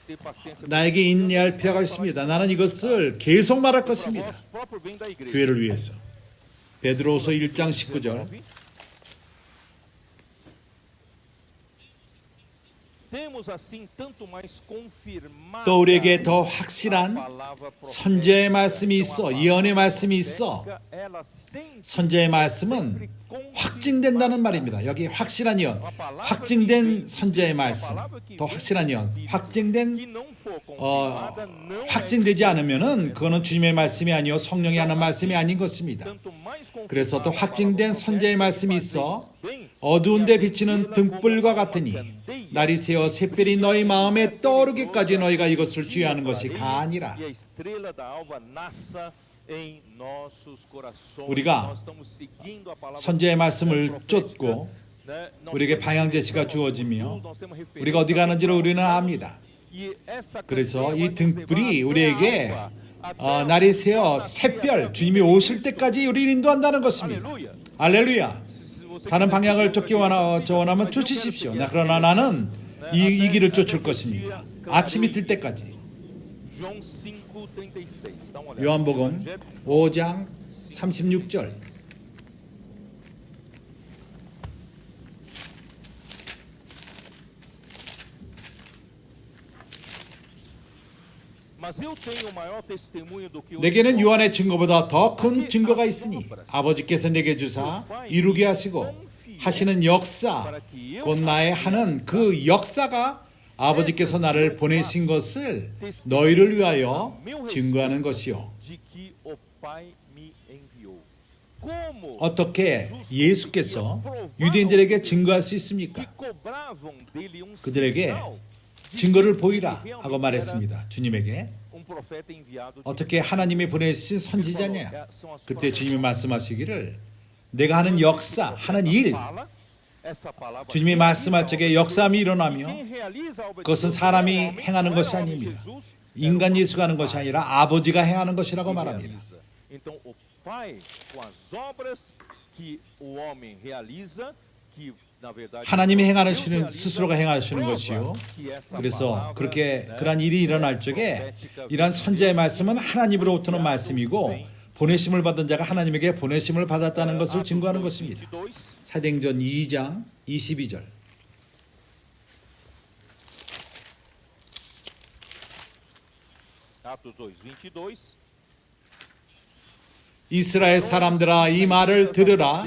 ter paciência. 나에게 인내할 필요가 있습니다. 나는 이것을 계속 말할 것입니다. Para o próprio bem da igreja. 교회를 위해서. 베드로후서 1장 19절. Temos assim tanto mais confirmada 또 우리에게 더 확실한 a palavra 선제의 profética. 말씀이 있어, 예언의 말씀이 있어. Ela sempre 선제의 말씀은 확증된다는 말입니다. 여기 확실한 예언, 확증된 선제의 말씀, 더 확실한 예언, 확증된 que não for confirmada não é 확증되지 않으면은 그거는 주님의 말씀이 아니요 성령이 하는 말씀이 아닌 것입니다. tanto mais confirmada 그래서 또 a palavra 확증된 선제의 profética 말씀이 que 있어 fazeis bem, 어두운데 비치는 등불과 같으니 날이 새어 샛별이 너희 마음에 떠오르기까지 너희가 이것을 주의하는 것이 가아니라. e a estrela da alva nasça em nossos corações. 우리가 Nós estamos seguindo a palavra 선제의 말씀을 profética, 쫓고 né? Nós 우리에게 temos 방향 제시가 referência ao 주어지며 futuro, nós temos referência 우리가 어디 가는지를 우리는 압니다. E essa 그래서 candeia 이 vai nos 등불이 levar até 우리에게 a alva, até 날이 o 새어 sol nascer, 샛별 até 주님이 오실 때까지 우리를 인도한다는 것입니다. Aleluia. 할렐루야. Se você 다른 quiser 방향을 seguir 쫓기 o caminho, 원하면 mas eu quero 쫓으십시오. seguir 그러나 나는 이 길을 쫓을 것입니다. 아침이 뜰 때까지. João 5:36. Dá uma olhada. 요한복음 5장 36절. Mas eu tenho maior testemunho do que o 내게는 요한의 증거보다 더 큰 증거가 있으니 아버지께서 내게 주사 이루게 하시고 하시는 역사 곧 나의 하는 그 역사가 아버지께서 나를 보내신 것을 너희를 위하여 증거하는 것이요. de que o Pai me enviou. Como 어떻게 예수께서 유대인들에게 증거할 수 que 있습니까? cobravam dele um 그들에게 sinal de 증거를 que 보이라 realmente 하고 era 말했습니다. 주님에게 um profeta enviado de 어떻게 하나님이 보내신 선지자냐? 그때 주님이 말씀하시기를 내가 하는 역사, 하는 일, essa palavra 주님이 말씀할 적에 역사함이 일어나며 quem realiza a obra de 그것은 Deus 사람이 não é homem, 행하는 não é 것이 homem 아닙니다. Jesus, 인간 예수가 하는 것이 아니라 아버지가 행하는 것이라고 que 말합니다. realiza. Então o Pai com as obras que o homem realiza, que na verdade 하나님이 Deus 행하시는 realiza, 스스로가 행하시는 prova 것이요. que essa 그래서 palavra, 그렇게 né, 그러한 일이 일어날 적에 이러한 선지자의 말씀은 하나님으로부터 오는 말씀이고 보내심을 받은 자가 하나님에게 보내심을 받았다는 것을 증거하는 것입니다. 22, 사도행전 2장 22절. Atos 2, 22. 이스라엘 사람들아 이 말을 들으라.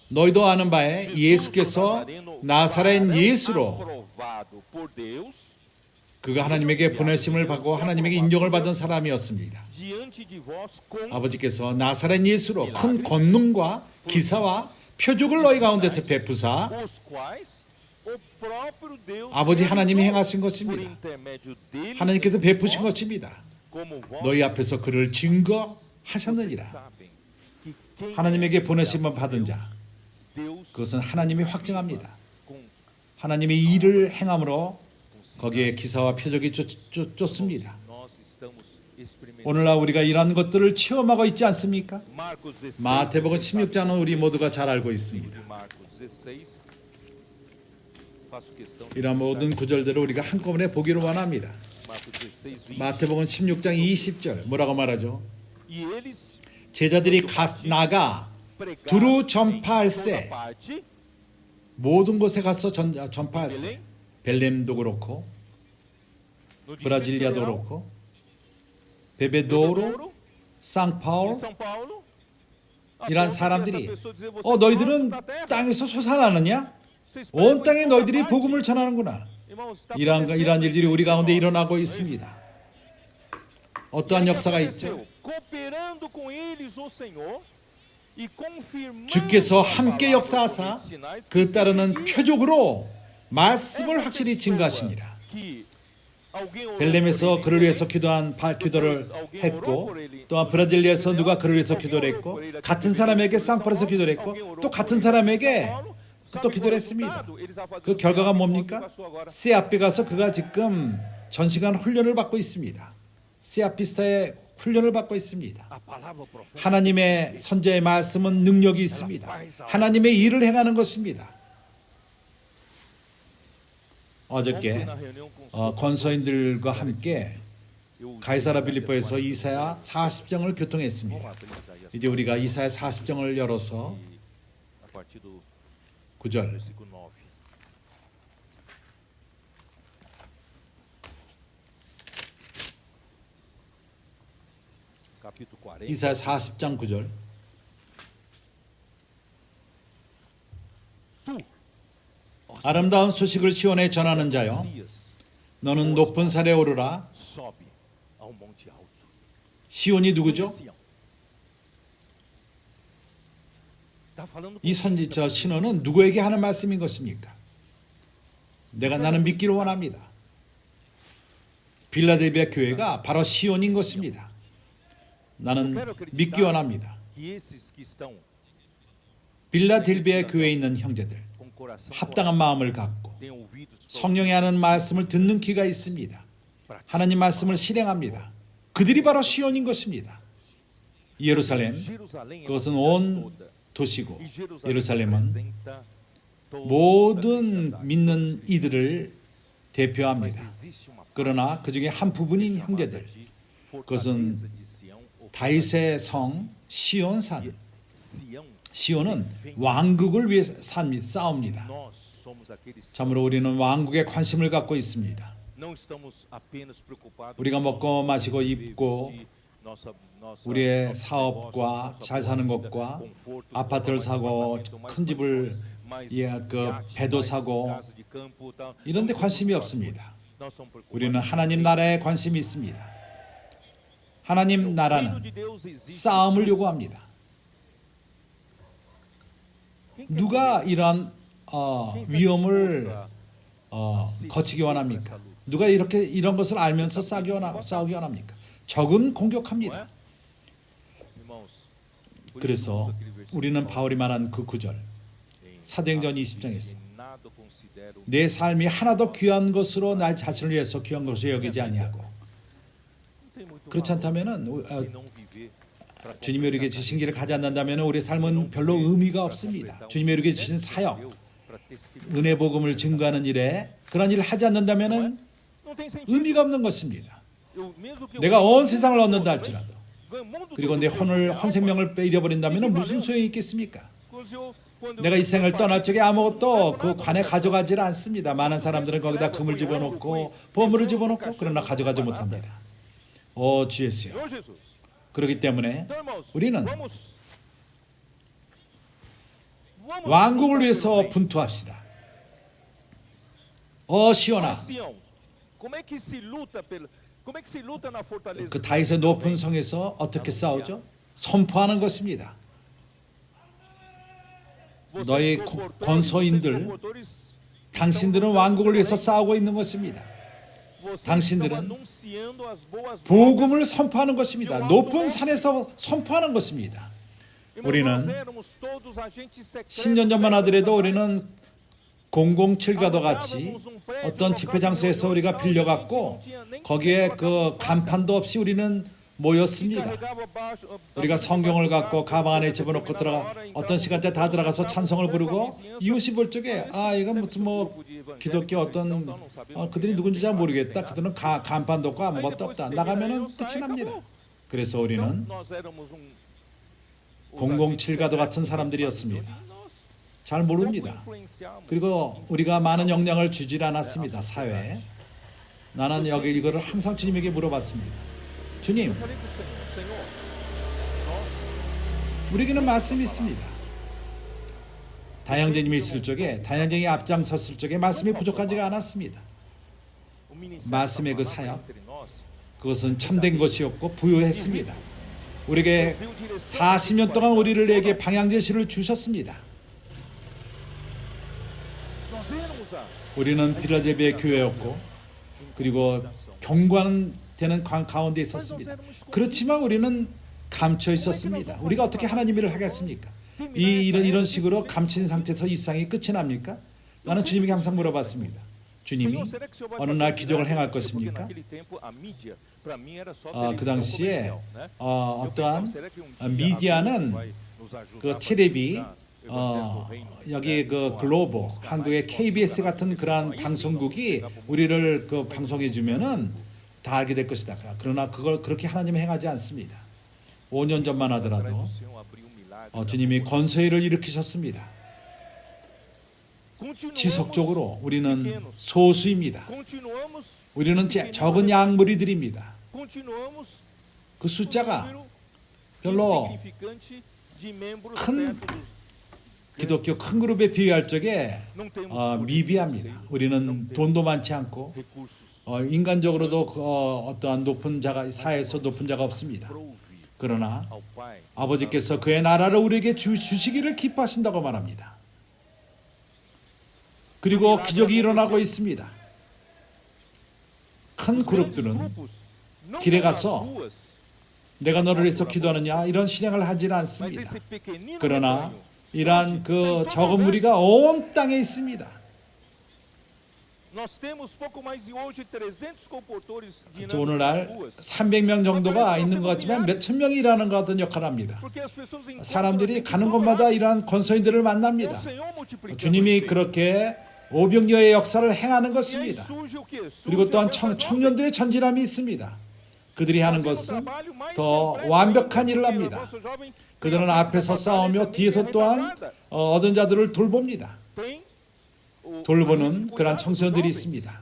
너희도 아는 바에 예수께서 나사렛 예수로 그가 하나님에게 보내심을 받고 하나님에게 인정을 받은 사람이었습니다. 아버지께서 나사렛 예수로 큰 권능과 기사와 표적을 너희 가운데서 베푸사 아버지 하나님이 행하신 것입니다. 하나님께서 베푸신 것입니다. 너희 앞에서 그를 증거하셨느니라. 하나님에게 보내심을 받은 자, 그것은 하나님이 확증합니다. 하나님의 일을 행함으로 거기에 기사와 표적이 쫓습니다. 오늘날 우리가 이러한 것들을 체험하고 있지 않습니까? 마태복음 16장은 우리 모두가 잘 알고 있습니다. 이러한 모든 구절들을 우리가 한꺼번에 보기를 원합니다. 마태복음 16장 20절 뭐라고 말하죠? 제자들이 나가 두루 전파할세, 모든 곳에 가서 전파할세. 벨렘도 그렇고 브라질리아도 그렇고 베베도로, 상파울 이란 사람들이 너희들은 땅에서 솟아나느냐? 온 땅에 너희들이 복음을 전하는구나. 이러한 일들이 우리 가운데 일어나고 있습니다. 어떠한 역사가 있죠? 주께서 함께 역사하사 그 따르는 표적으로 말씀을 확실히 증거하시니라. 벨렘에서 그를 위해서 기도를 했고 또한 브라질리아에서 누가 그를 위해서 기도를 했고 같은 사람에게 쌍파울에서 기도를 했고 또 같은 사람에게 또 기도를 했습니다. 그 결과가 뭡니까? 세아피 가서 그가 지금 전시간 훈련을 받고 있습니다. 세아피스타의 훈련을 받고 있습니다. 하나님의 선지자의 말씀은 능력이 있습니다. 하나님의 일을 행하는 것입니다. 어저께 권서인들과 함께 가이사라 빌립보에서 이사야 40장을 교통했습니다. 이제 우리가 이사야 40장을 열어서 9절 이사야 40장 9절 아름다운 소식을 시온에 전하는 자여 너는 높은 산에 오르라. 시온이 누구죠? 이 선지자 신호는 누구에게 하는 말씀인 것입니까? 나는 믿기를 원합니다. 빌라델비아 교회가 바로 시온인 것입니다. 나는 믿기 원합니다. 빌라델비아 교회에 있는 형제들, 합당한 마음을 갖고 성령이 하는 말씀을 듣는 귀가 있습니다. 하나님 말씀을 실행합니다. 그들이 바로 시온인 것입니다. 예루살렘, 그것은 온 도시고 예루살렘은 모든 믿는 이들을 대표합니다. 그러나 그 중에 한 부분인 형제들, 그것은 다윗의 성 시온산. 시온은 왕국을 위해 싸웁니다. 참으로 우리는 왕국에 관심을 갖고 있습니다. 우리가 먹고 마시고 입고 우리의 사업과 잘 사는 것과 아파트를 사고 큰 집을 배도 사고 이런 데 관심이 없습니다. 우리는 하나님 나라에 관심이 있습니다. 하나님 나라는 싸움을 요구합니다. 누가 이러한 위험을 거치기 원합니까? 누가 이런 것을 알면서 싸우기 원합니까? 적은 공격합니다. 그래서 우리는 바울이 말한 그 9절 사도행전 20장에서 내 삶이 하나도 귀한 것으로 나 자신을 위해서 귀한 것으로 여기지 아니하고, 그렇지 않다면은 주님이 우리에게 주신 길을 가지 않는다면 우리의 삶은 별로 의미가 없습니다. 주님이 우리에게 주신 사역, 은혜 복음을 증거하는 일에 그런 일을 하지 않는다면 의미가 없는 것입니다. 내가 온 세상을 얻는다 할지라도, 그리고 내 혼 생명을 잃어버린다면 무슨 소용이 있겠습니까? 내가 이 생을 떠날 적에 아무것도 그 관에 가져가지 않습니다. 많은 사람들은 거기다 금을 집어넣고 보물을 집어넣고 그러나 가져가지 못합니다. 주 예수여. 그렇기 때문에 우리는 왕국을 위해서 분투합시다. 시온아, 그 다윗의 높은 성에서 어떻게 싸우죠? 선포하는 것입니다. 너희 권소인들, 당신들은 왕국을 위해서 싸우고 있는 것입니다. 당신들은 복음을 선포하는 것입니다. 높은 산에서 선포하는 것입니다. 우리는 10년 전만 하더라도 우리는 007과도 같이 어떤 집회 장소에서 우리가 빌려갔고 거기에 그 간판도 없이 우리는 모였습니다. 우리가 성경을 갖고 가방 안에 집어넣고 어떤 시간대 다 들어가서 찬송을 부르고 이웃이 볼 적에 이건 무슨 기독교 어떤 그들이 누군지 잘 모르겠다. 그들은 간판도 없고 아무것도 없다. 나가면은 끝이 납니다. 그래서 우리는 007과도 같은 사람들이었습니다. 잘 모릅니다. 그리고 우리가 많은 영향을 주질 않았습니다. 사회에. 나는 이거를 항상 주님에게 물어봤습니다. 주님, 우리에게는 말씀이 있습니다. 다양제님이 있을 적에, 다양제님이 앞장섰을 적에 말씀이 부족하지 않았습니다. 말씀의 그 사역, 그것은 참된 것이었고 부유했습니다. 우리에게 40년 동안 우리에게 방향제시를 주셨습니다. 우리는 필라델비아 교회였고, 그리고 경고하는 되는 가운데 있었습니다. 그렇지만 우리는 감춰 있었습니다. 우리가 어떻게 하나님 일을 하겠습니까? 이런 식으로 감춘 상태에서 이 세상이 끝이 납니까? 나는 주님에게 항상 물어봤습니다. 주님이 어느 날 기적을 행할 것입니까? 그 당시에 어떠한 미디어는 그 텔레비 여기 그 글로벌 한국의 KBS 같은 그러한 방송국이 우리를 그 방송해 주면은 다 알게 될 것이다. 그러나 그걸 그렇게 하나님은 행하지 않습니다. 5년 전만 하더라도 주님이 권세를 일으키셨습니다. 지속적으로 우리는 소수입니다. 우리는 적은 양무리들입니다. 그 숫자가 별로 큰 기독교 큰 그룹에 비교할 적에 미비합니다. 우리는 돈도 많지 않고 인간적으로도 어떠한 높은 자가 사회에서 높은 자가 없습니다. 그러나 아버지께서 그의 나라를 우리에게 주시기를 기뻐하신다고 말합니다. 그리고 기적이 일어나고 있습니다. 큰 그룹들은 길에 가서 내가 너를 위해서 기도하느냐 이런 신앙을 하지는 않습니다. 그러나 이러한 그 적은 무리가 온 땅에 있습니다. 오늘날 300명 정도가 있는 것 같지만 몇천 명이 일하는 것 같은 역할을 합니다. 사람들이 가는 곳마다 이러한 권소인들을 만납니다. 주님이 그렇게 오병이어의 역사를 행하는 것입니다. 그리고 또한 청년들의 전진함이 있습니다. 그들이 하는 것은 더 완벽한 일을 합니다. 그들은 앞에서 싸우며 뒤에서 또한 얻은 자들을 돌봅니다. 돌보는 그러한 청소년들이 있습니다.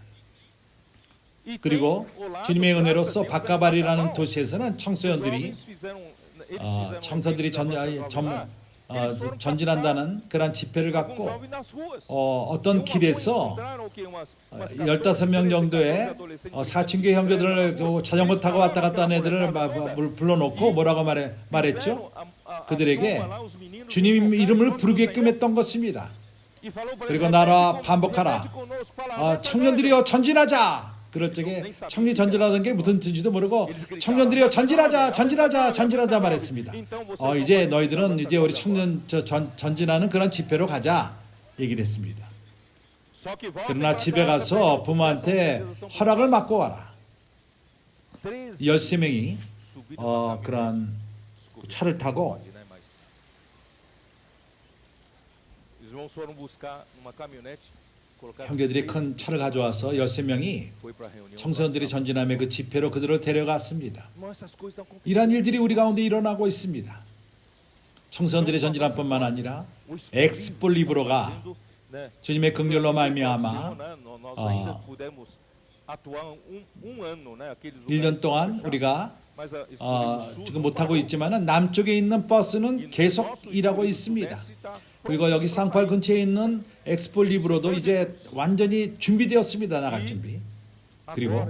그리고 주님의 은혜로서 바카발이라는 도시에서는 청소년들이 전진한다는 그런 집회를 갖고 어떤 길에서 15명 정도의 사춘기 형제들을 자전거 타고 왔다 갔다 하는 애들을 불러놓고 뭐라고 말했죠? 그들에게 주님 이름을 부르게끔 했던 것입니다. 그리고 나라 반복하라. 청년들이여 전진하자. 그럴 적에 청년이 전진하던 게 무슨 뜻인지도 모르고 청년들이여 전진하자 말했습니다. 이제 너희들은 이제 우리 청년 전진하는 그런 집회로 가자 얘기를 했습니다. 그러나 집에 가서 부모한테 허락을 받고 와라. 13명이 그런 차를 타고 형제들이 큰 차를 가져와서 13명이 청소년들이 전진함의 그 집회로 그들을 데려갔습니다. 이러한 일들이 우리 가운데 일어나고 있습니다. 청소년들의 전진함뿐만 아니라 엑스폴리브로가 주님의 긍휼로 말미암아 1년 동안 우리가 지금 못하고 있지만 남쪽에 있는 버스는 계속 일하고 있습니다. 그리고 여기 상팔 근처에 있는 엑스폴리브로도 이제 완전히 준비되었습니다. 나갈 준비. 그리고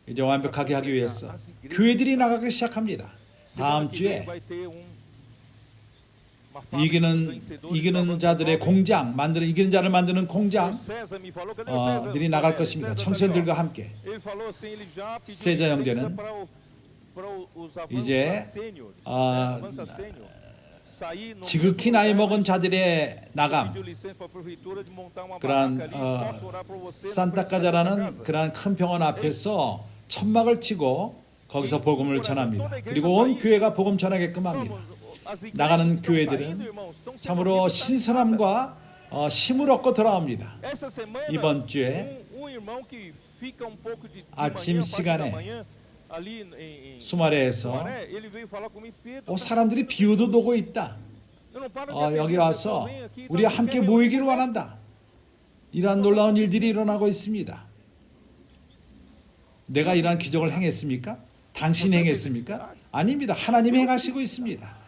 이제 완벽하게 하기 위해서 교회들이 나가기 시작합니다. 다음 주에 이기는 자들의 공장 이기는 자를 만드는 공장들이 나갈 것입니다. 청소년들과 함께. 세자 형제는 이제 지극히 나이 먹은 자들의 나감, 그러한 산타카자라는 그러한 큰 병원 앞에서 천막을 치고 거기서 복음을 전합니다. 그리고 온 교회가 복음 전하게끔 합니다. 나가는 교회들은 참으로 신선함과 힘을 얻고 돌아옵니다. 이번 주에 아침 시간에 수마레에서 사람들이 비유도 놓고 있다. 여기 와서 우리와 함께 모이기를 원한다. 이러한 놀라운 일들이 일어나고 있습니다. 내가 이러한 기적을 행했습니까? 당신이 행했습니까? 아닙니다. 하나님이 행하시고 있습니다.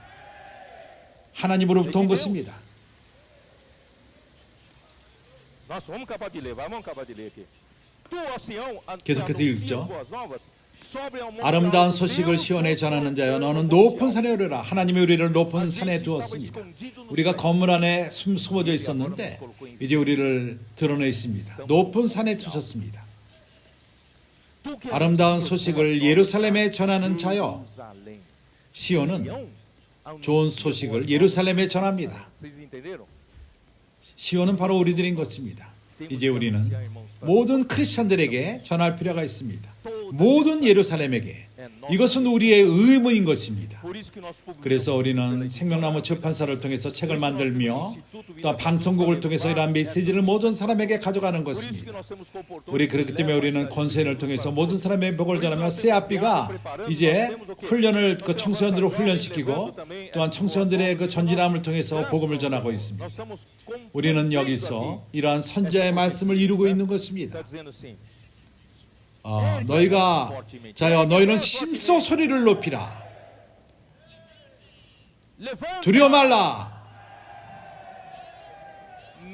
하나님으로부터 온 것입니다. 계속해서 읽죠. 아름다운 소식을 시온에 전하는 자여 너는 높은 산에 오르라. 하나님이 우리를 높은 산에 두었습니다. 우리가 건물 안에 숨어져 있었는데 이제 우리를 드러내 있습니다. 높은 산에 두셨습니다. 아름다운 소식을 예루살렘에 전하는 자여. 시온은 좋은 소식을 예루살렘에 전합니다. 시온은 바로 우리들인 것입니다. 이제 우리는 모든 크리스찬들에게 전할 필요가 있습니다. 모든 예루살렘에게 이것은 우리의 의무인 것입니다. 그래서 우리는 생명나무 출판사를 통해서 책을 만들며 또 방송국을 통해서 이러한 메시지를 모든 사람에게 가져가는 것입니다. 우리 그렇기 때문에 우리는 권세를 통해서 모든 사람의 복을 전하며 새아비가 이제 훈련을 그 청소년들을 훈련시키고 또한 청소년들의 그 전진함을 통해서 복음을 전하고 있습니다. 우리는 여기서 이러한 선지자의 말씀을 이루고 있는 것입니다. 너희가 자여 너희는 힘써 소리를 높이라. 두려워 말라.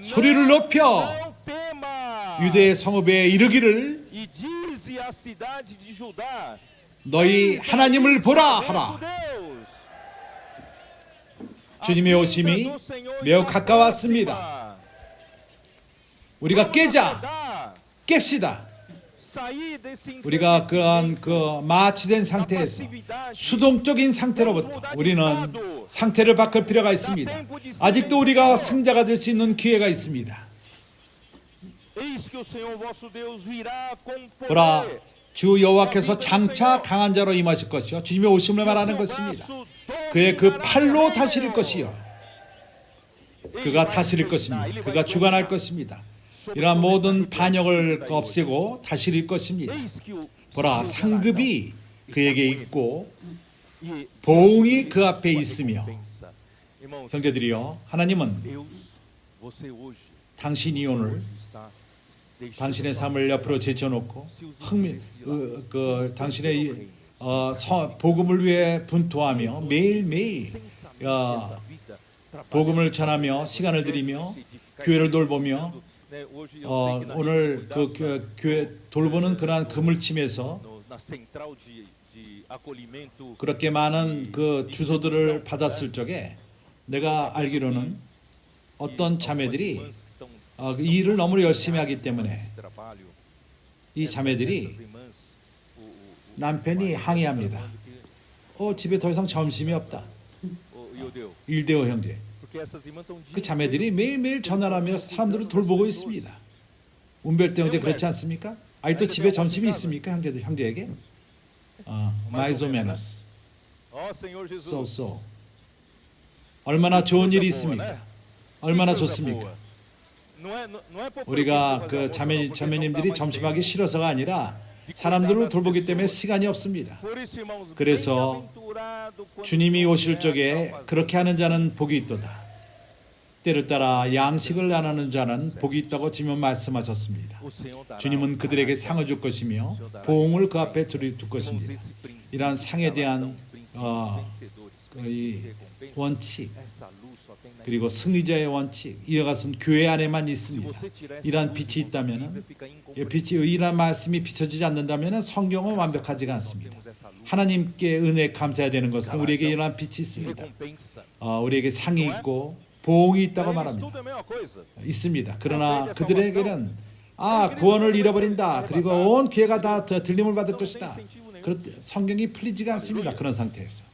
소리를 높여 유대의 성읍에 이르기를 너희 하나님을 보라 하라. 주님의 오심이 매우 가까웠습니다. 우리가 깹시다. 우리가 그런 마취된 상태에서 수동적인 상태로부터 우리는 상태를 바꿀 필요가 있습니다. 아직도 우리가 승자가 될 수 있는 기회가 있습니다. 보라, 주 여호와께서 장차 강한 자로 임하실 것이요 주님의 오심을 말하는 것입니다. 그의 그 팔로 다스릴 것이요 그가 다스릴 것입니다. 그가 주관할 것입니다. 이러한 모든 반역을 없애고 다스릴 것입니다. 보라, 상급이 그에게 있고 보응이 그 앞에 있으며. 형제들이여, 하나님은 당신이 오늘 당신의 삶을 옆으로 제쳐놓고 당신의 복음을 위해 분투하며 매일매일 복음을 전하며 시간을 들이며 교회를 돌보며 오늘 그 교회 돌보는 그러한 그물침에서 그렇게 많은 그 주소들을 받았을 적에 내가 알기로는 어떤 자매들이 이 일을 너무 열심히 하기 때문에 이 자매들이 남편이 항의합니다. 집에 더 이상 점심이 없다. 일대오 형제. 그 자매들이 매일매일 전화를 하며 사람들을 돌보고 있습니다. 운별대 형제 그렇지 않습니까? 아직도 집에 점심이 있습니까? 형제에게? 마이소메나스. 얼마나 좋은 일이 있습니까? 얼마나 좋습니까? 우리가 그 자매님들이 점심하기 싫어서가 아니라 사람들을 돌보기 때문에 시간이 없습니다. 그래서 주님이 오실 적에 그렇게 하는 자는 복이 있도다. 때를 따라 양식을 안 하는 자는 복이 있다고 주님은 말씀하셨습니다. 주님은 그들에게 상을 줄 것이며 보응을 그 앞에 둘 것입니다. 이러한 상에 대한 이 원칙 그리고 승리자의 원칙 이것은 교회 안에만 있습니다. 이러한 빛이 있다면 이러한 말씀이 비춰지지 않는다면 성경은 완벽하지가 않습니다. 하나님께 은혜 감사해야 되는 것은 우리에게 이러한 빛이 있습니다. 우리에게 상이 있고 보응이 있다고 말합니다. 있습니다. 그러나 그들에게는 구원을 잃어버린다. 그리고 온 기회가 다 들림을 받을 것이다. 성경이 풀리지가 않습니다. 그런 상태에서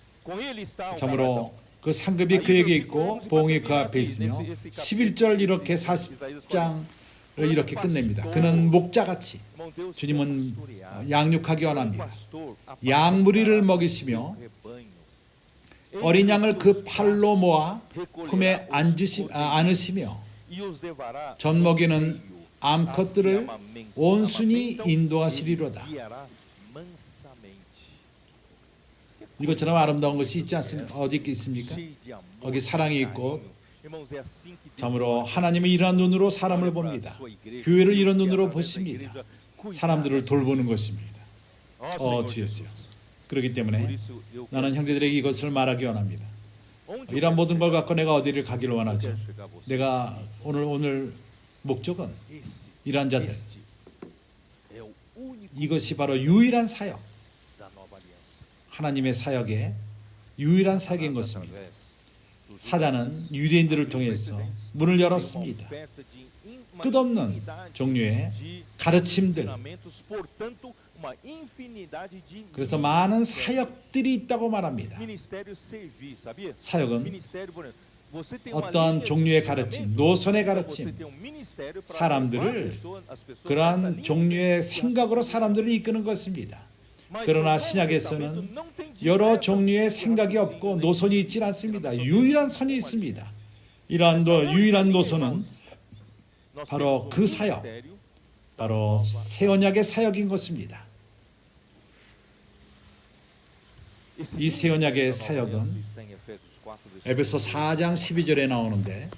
참으로 그 상급이 그에게 있고 보응이 그 앞에 있으며 11절 이렇게 40장을 이렇게 끝냅니다. 그는 목자같이 주님은 양육하기 원합니다. 양무리를 먹이시며 어린 양을 그 팔로 모아 품에 안으시며 젖먹이는 암컷들을 온순히 인도하시리로다. 이것처럼 아름다운 것이 있지 않습니까? 어디 있습니까? 거기 사랑이 있고 참으로 하나님은 이러한 눈으로 사람을 봅니다. 교회를 이런 눈으로 보십니다. 사람들을 돌보는 것입니다. 주였어요. 그렇기 때문에 나는 형제들에게 이것을 말하기 원합니다. 이러한 모든 걸 갖고 내가 어디를 가기를 원하죠. 내가 오늘 목적은 이러한 자들 이것이 바로 유일한 사역 하나님의 사역의 유일한 사역인 것입니다. 사단은 유대인들을 통해서 문을 열었습니다. 끝없는 종류의 가르침들 그래서 많은 사역들이 있다고 말합니다. 사역은 어떤 종류의 가르침, 노선의 가르침, 사람들을 그러한 종류의 생각으로 사람들을 이끄는 것입니다. 그러나 신약에서는 여러 종류의 생각이 없고 노선이 있지 않습니다. 유일한 선이 있습니다. 이러한 유일한 노선은 바로 그 사역, 바로 새 언약의 사역인 것입니다. 이 새 언약의 사역은 에베소 4장 12절에 나오는데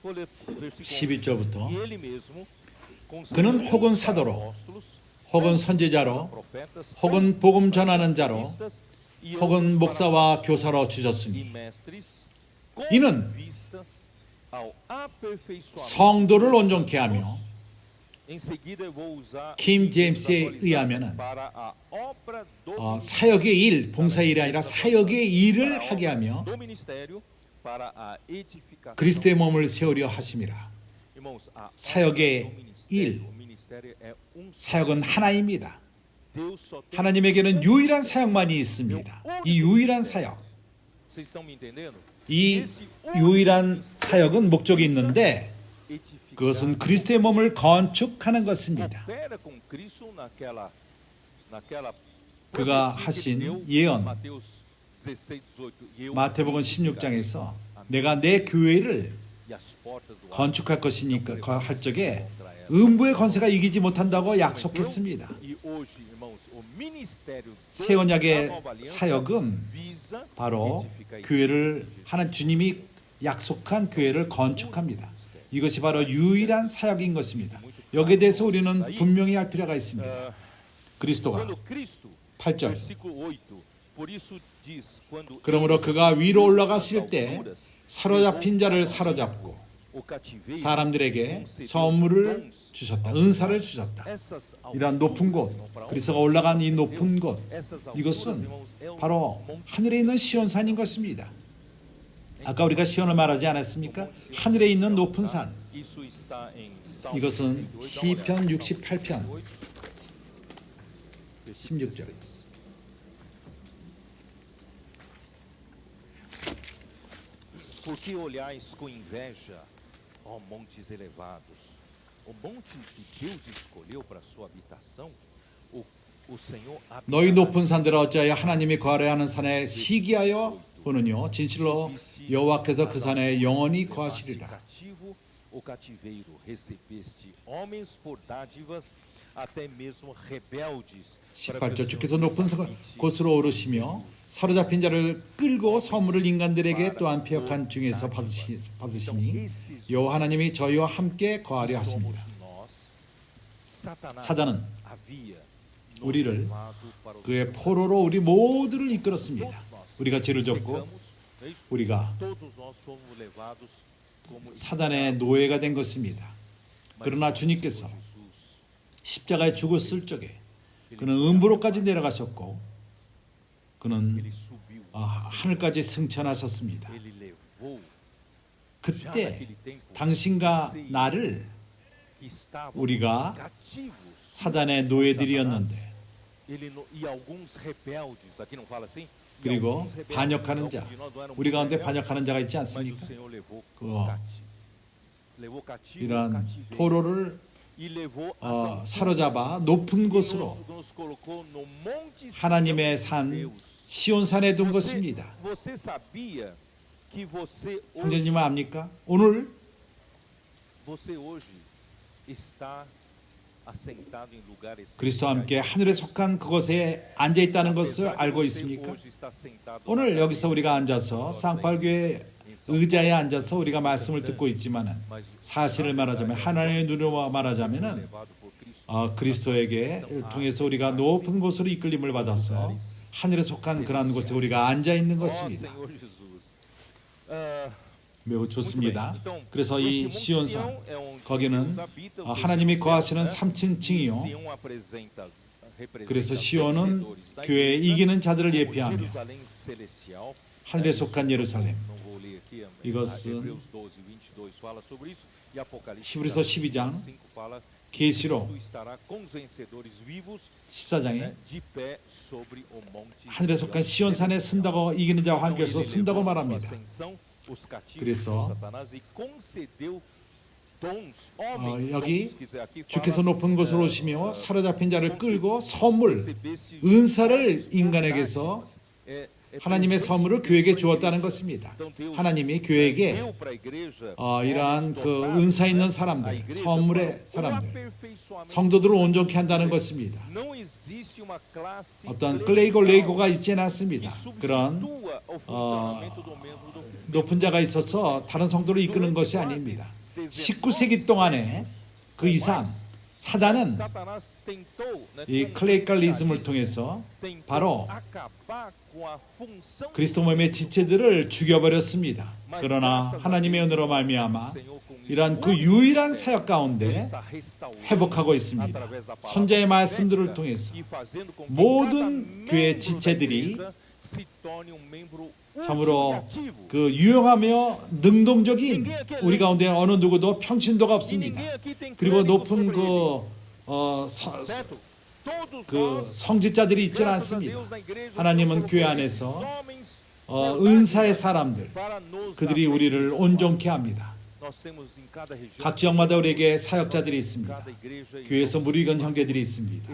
Vou ler o versículo 12절부터 E ele mesmo, 그는 혹은 사도로 혹은 선지자로 profetas, 혹은 복음 전하는 자로 e 혹은 outros 목사와 교사로 e 주셨으니 mestres, 이는 com vistas ao aperfeiçoamento 성도를 온전케 하며 Em seguida eu vou usar 킴 제임스에 의하면은 para a obra do 사역의 일, 봉사의 일이 아니라 사역의 일을 하게 하며 do ministério para a edificação. 그리스도의 몸을 세우려 하심이라. Irmãos, a 사역의 obra do ministério, 일, o ministério é um só. 사역은 하나입니다. Deus só tem 하나님에게는 유일한 사역만이 있습니다. 이 유일한 사역, Vocês estão me entendendo? 이 유일한 사역은 목적이 있는데 Edificar. 그것은 그리스도의 몸을 건축하는 것입니다. Coopera com Cristo naquela 그가 profecia que ele 하신 deu, 예언, Mateus 16, 18. Eu 마태복음 edificarei 16장에서 내가 내 교회를 e as portas do 건축할 것이니까 할 적에 음부의 권세가 이기지 못한다고 약속했습니다. E hoje, irmãos, o ministério 새 da 언약의 nova aliança 사역은 visa 바로 edificar a 교회를 하나님 주님이 약속한 교회를 건축합니다. 이것이 바로 유일한 사역인 것입니다. 여기에 대해서 우리는 분명히 할 필요가 있습니다. 그리스도가 Quando Cristo, 8절 versículo 8, por isso diz, quando 그러므로 ele 그가 위로 subiu 올라갔을 às 때 alturas, 사로잡힌 자를 사로잡고 o cativeiro, 사람들에게 concedeu 선물을 dons. 주셨다. 은사를 주셨다. Essas 이러한 높은 곳, 그리스도가 올라간 이 높은 곳, essas alturas, 이것은 irmãos, é o 바로 Monte 하늘에 있는 시온산인 것입니다. 아까 우리가 시온을 말하지 않았습니까? 하늘에 있는 높은 산. Isso está em Salmo 이것은 68, 시편 dá uma olhada. 68편 versículo 16절. 16. Por que olhais com inveja, ó montes elevados? O monte que Deus escolheu para sua habitação, o Senhor 너희 habitará 높은 산들아 어찌하여 하나님이 거하려 하는 산에 시기하여 보느뇨 진실로 여호와께서 그 산에 영원히 거하시리라. cativo o cativeiro, recebeste homens por dádivas, até mesmo rebeldes. 18절 주께서 높은 곳으로 오르시며 사로잡힌 자를 끌고 선물을 인간들에게 또한 폐역한 중에서 받으시니 여호와 하나님이 저희와 함께 거하려 하십니다. 사단은 우리를 그의 포로로 우리 모두를 이끌었습니다. 우리가 죄를 졌고 우리가 사단의 노예가 된 것입니다. 그러나 주님께서 십자가에 죽었을 적에 그는 음부로까지 내려가셨고 그는 하늘까지 승천하셨습니다. 그때 당신과 나를 우리가 사단의 노예들이었는데 그리고 반역하는 자, 우리 가운데 반역하는 자가 있지 않습니까? 이러한 포로를 사로잡아 높은 곳으로 하나님의 산 시온산에 둔 것입니다. 형제님은 압니까? 오늘 그리스도와 함께 하늘에 속한 그곳에 앉아 있다는 것을 알고 있습니까? 오늘 여기서 우리가 앉아서 쌍팔교회 의자에 앉아서 우리가 말씀을 듣고 있지만은 사실을 말하자면 하나님의 눈으로 말하자면은 그리스도에게 통해서 우리가 높은 곳으로 이끌림을 받아서 하늘에 속한 그러한 곳에 우리가 앉아 있는 것입니다. 매우 좋습니다. 그래서 이 시온산 거기는 하나님이 거하시는 3층이요. 그래서 시온은 교회에 이기는 자들을 예표하며 하늘에 속한 예루살렘 aqui, 이것은 Hebreus 12:22 fala sobre isso e Apocalipse 히브리서 12장 5 fala 계시록 Cristo estará com os vencedores vivos 14장에 de pé sobre o monte 하늘에 속한 시온산에 쓴다고 이기는 자와 Então, 함께해서 ele 쓴다고 levou à sua 말합니다. ascensão os cativos 그래서 de Satanás e concedeu dons, 여기 dons, quiser, aqui 주께서 fala, 높은 곳으로 오시며 사로잡힌 자를 끌고 선물, 은사를 인간에게서 하나님의 선물을 교회에게 주었다는 것입니다. 하나님이 교회에게 이러한 그 은사 있는 사람들, 선물의 사람들, 성도들을 온전케 한다는 것입니다. 어떤 클레이고 레이고가 있지는 않습니다. 그런 높은 자가 있어서 다른 성도를 이끄는 것이 아닙니다. 19세기 동안에 그 이상 사단은 이 클레이칼리즘을 통해서 바로 그리스도 몸의 지체들을 죽여버렸습니다. 그러나 하나님의 은혜로 말미암아 이러한 그 유일한 사역 가운데 회복하고 있습니다. 선자의 말씀들을 통해서 모든 교회 지체들이 참으로 그 유용하며 능동적인 우리 가운데 어느 누구도 평신도가 없습니다. 그리고 높은 그 성직자들이 있지는 않습니다. 하나님은 교회 안에서 은사의 사람들, 그들이 우리를 온전케 합니다. 각 지역마다 우리에게 사역자들이 있습니다. 교회에서 무리건 형제들이 있습니다.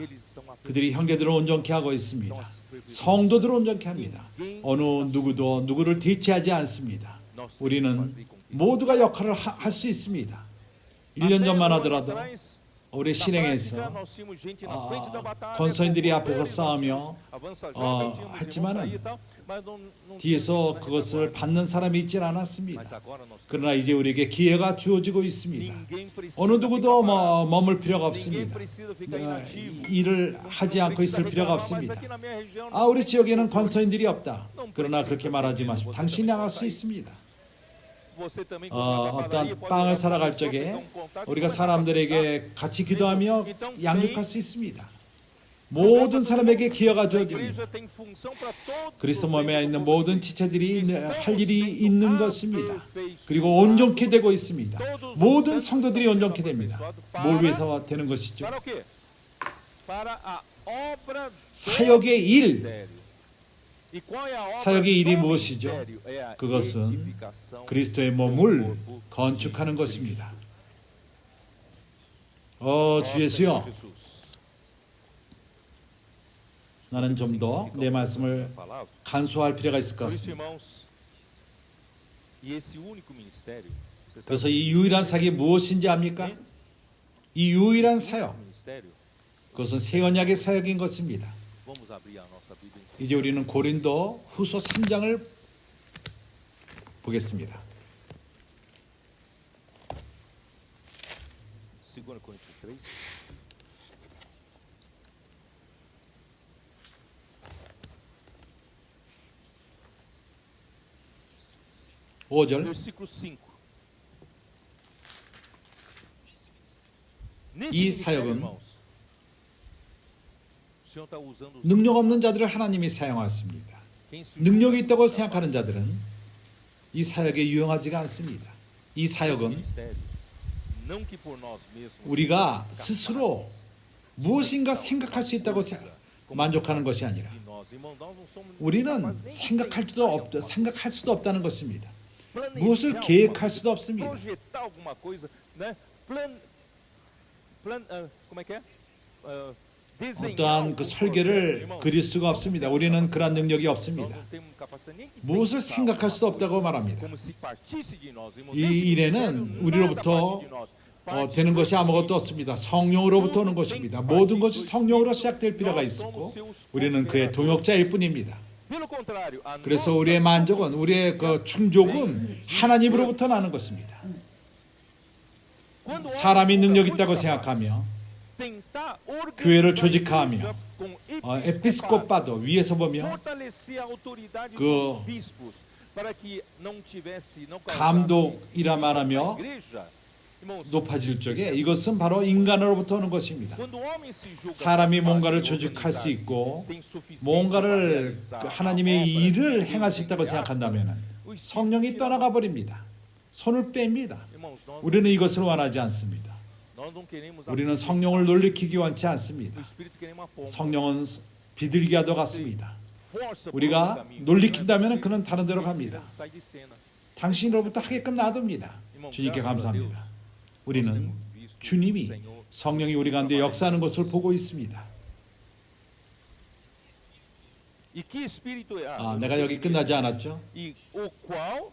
그들이 형제들을 온전케 하고 있습니다. 성도들을 온전케 합니다. 어느 누구도 누구를 대체하지 않습니다. 우리는 모두가 역할을 할 수 있습니다. 1년 전만 하더라도 우리 실행에서 권서인들이 앞에서 싸우며 했지만은 뒤에서 그것을 받는 사람이 있질 않았습니다. 그러나 이제 우리에게 기회가 주어지고 있습니다. 어느 누구도 머물 필요가 없습니다. 일을 하지 않고 있을 필요가 없습니다. 우리 지역에는 권서인들이 없다. 그러나 그렇게 말하지 마십시오. 당신이 나갈 수 있습니다. 어떤 빵을 살아갈 적에 우리가 사람들에게 같이 기도하며 양육할 수 있습니다. 모든 사람에게 기회가 주어집니다. 그리스도 몸에 있는 모든 지체들이 할 일이 있는 것입니다. 그리고 온전케 되고 있습니다. 모든 성도들이 온전케 됩니다. 뭘 위해서 되는 것이죠? 사역의 일. 사역의 일이 무엇이죠? 그것은 그리스도의 몸을 건축하는 것입니다. 주 예수여, 나는 좀 더 내 말씀을 간소화할 필요가 있을 것 같습니다. 그래서 이 유일한 사역이 무엇인지 압니까? 이 유일한 사역, 그것은 새 언약의 사역인 것입니다. 이제 우리는 고린도 후서 3장을 보겠습니다. 5절. 이 사역은 능력 없는 자들을 하나님이 사용하십니다. 능력이 있다고 생각하는 자들은 이 사역에 유용하지가 않습니다. 이 사역은 우리가 스스로 무엇인가 생각할 수 있다고 만족하는 것이 아니라 우리는 생각할 수도 없다는 것입니다. 무엇을 계획할 수도 없습니다. 어떠한 그 설계를 그릴 수가 없습니다. 우리는 그러한 능력이 없습니다. 무엇을 생각할 수 없다고 말합니다. 이 일에는 우리로부터 되는 것이 아무것도 없습니다. 성령으로부터 오는 것입니다. 모든 것이 성령으로 시작될 필요가 있었고 우리는 그의 동역자일 뿐입니다. 그래서 우리의 만족은, 우리의 그 충족은 하나님으로부터 나는 것입니다. 사람이 능력 있다고 생각하며 교회를 조직하며 에피스코파도 위에서 보며 그 감독이라 말하며 높아질 적에 이것은 바로 인간으로부터 오는 것입니다. 사람이 뭔가를 조직할 수 있고 뭔가를 하나님의 일을 행할 수 있다고 생각한다면 성령이 떠나가 버립니다. 손을 뺍니다. Irmãos, 우리는 이것을 원하지 않습니다. nós não queremos 우리는 성령을 놀리키기 원치 o 않습니다. Espírito que nem uma pomba. 성령은 비둘기와도 같습니다. Força por 우리가 outro caminho. 놀리킨다면 그는 다른 데로 갑니다. Sai de cena. 당신으로부터 하게끔 놔둡니다. 주님께 감사합니다. 우리는 주님이 성령이 우리 가운데 역사하는 것을 보고 있습니다. E que espírito é? 내가 여기 끝나지 않았죠? E o qual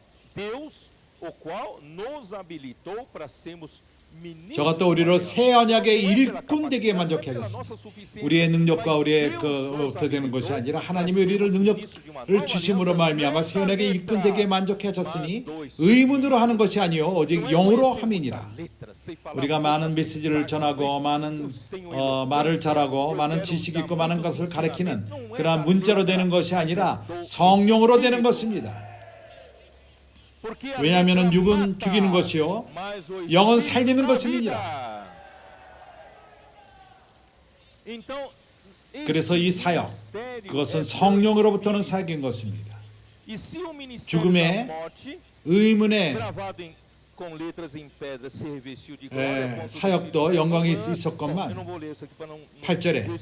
nos habilitou para sermos ministros. 저가 또 우리를 새 언약의 일꾼 되게 만족해 하셨습니다. 우리의 능력과 우리의 어떻게 되는 것이 아니라 하나님이 우리를 능력을 주심으로 말미암아 새 언약의 일꾼 되게 만족해 하셨으니 의문으로 하는 것이 아니요 오직 영으로 함이니라. 우리가 많은 메시지를 전하고 많은 말을 잘하고 많은 지식 있고 많은 것을 가르치는 그러한 문자로 되는 것이 아니라 성령으로 되는 것입니다. 왜냐하면 육은 죽이는 것이요 영은 살리는 것입니다. 그래서 이 사역, 그것은 성령으로부터는 사역인 것입니다. 죽음의 의문의 사역도 영광이 있었건만 8절에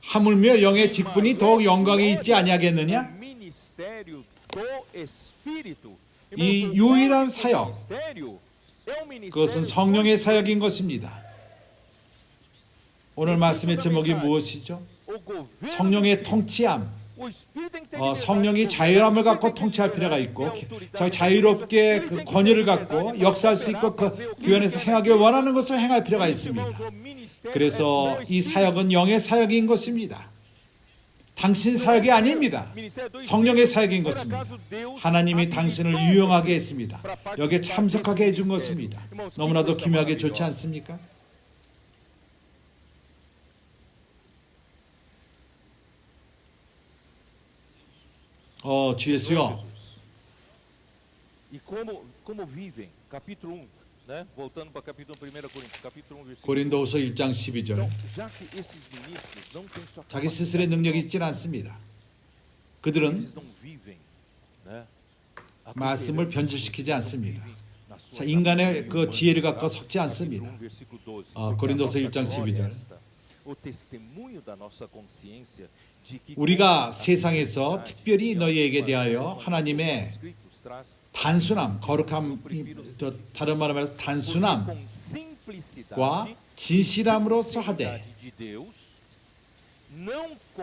하물며 영의 직분이 더욱 영광이 있지 아니하겠느냐? 이 유일한 사역, 그것은 성령의 사역인 것입니다. 오늘 말씀의 제목이 무엇이죠? 성령의 통치함. 성령이 자유함을 갖고 통치할 필요가 있고 자유롭게 그 권위를 갖고 역사할 수 있고 그 안에서 행하길 원하는 것을 행할 필요가 있습니다. 그래서 이 사역은 영의 사역인 것입니다. 당신 사역이 아닙니다. 성령의 사역인 것입니다. 하나님이 당신을 유용하게 했습니다. 여기에 참석하게 해준 것입니다. 너무나도 기묘하게 좋지 않습니까? 주 예수요. E como vivem, capítulo 1, né? Voltando para capítulo 1 Coríntios, capítulo 1 versículo. 고린도후서 1장 12절. Já que esses ministros não têm sua 자기 스스로의 능력이 있지는 않습니다. 그들은 eles não vivem, né? 말씀을 변질시키지 않습니다. 인간의 그 지혜를 갖고 섞지 않습니다. 고린도서 1장 12절. O testemunho da nossa consciência de que 우리가 세상에서 특별히 너희에게 대하여 하나님의 단순함, 거룩함, 다른 말로 말해서 단순함과 진실함으로서 하되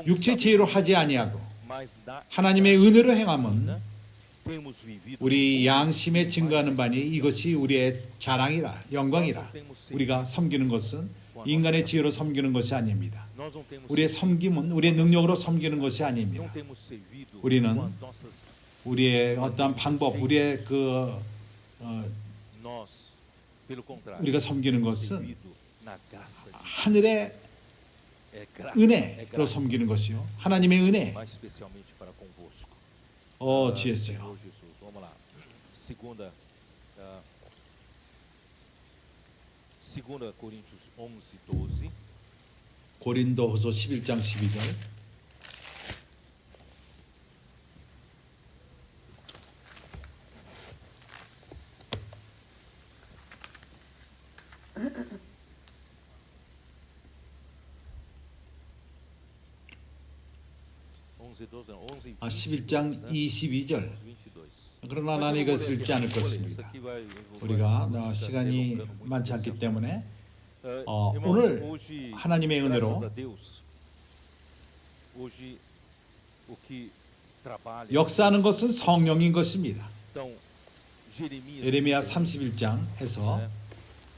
육체 지혜로 하지 아니하고 하나님의 은혜로 행함은 우리 양심에 증거하는 바니 이것이 우리의 자랑이라 영광이라. 우리가 섬기는 것은 인간의 지혜로 섬기는 것이 아닙니다. 우리의 섬김은 우리의 능력으로 섬기는 것이 아닙니다. 우리는 우리의 어떠한 방법, 우리의 우리가 섬기는 것은 하늘의 은혜로 섬기는 것이요, 하나님의 은혜. 주였어요. Segunda Coríntios 11:12. 고린도후서 11장 12절. (11:12) 11장 22절. 그러나 나는 이것을 읽지 않을 것입니다. 우리가 시간이 많지 않기 때문에 오늘 하나님의 은혜로 역사하는 것은 성령인 것입니다. 예레미야 31장에서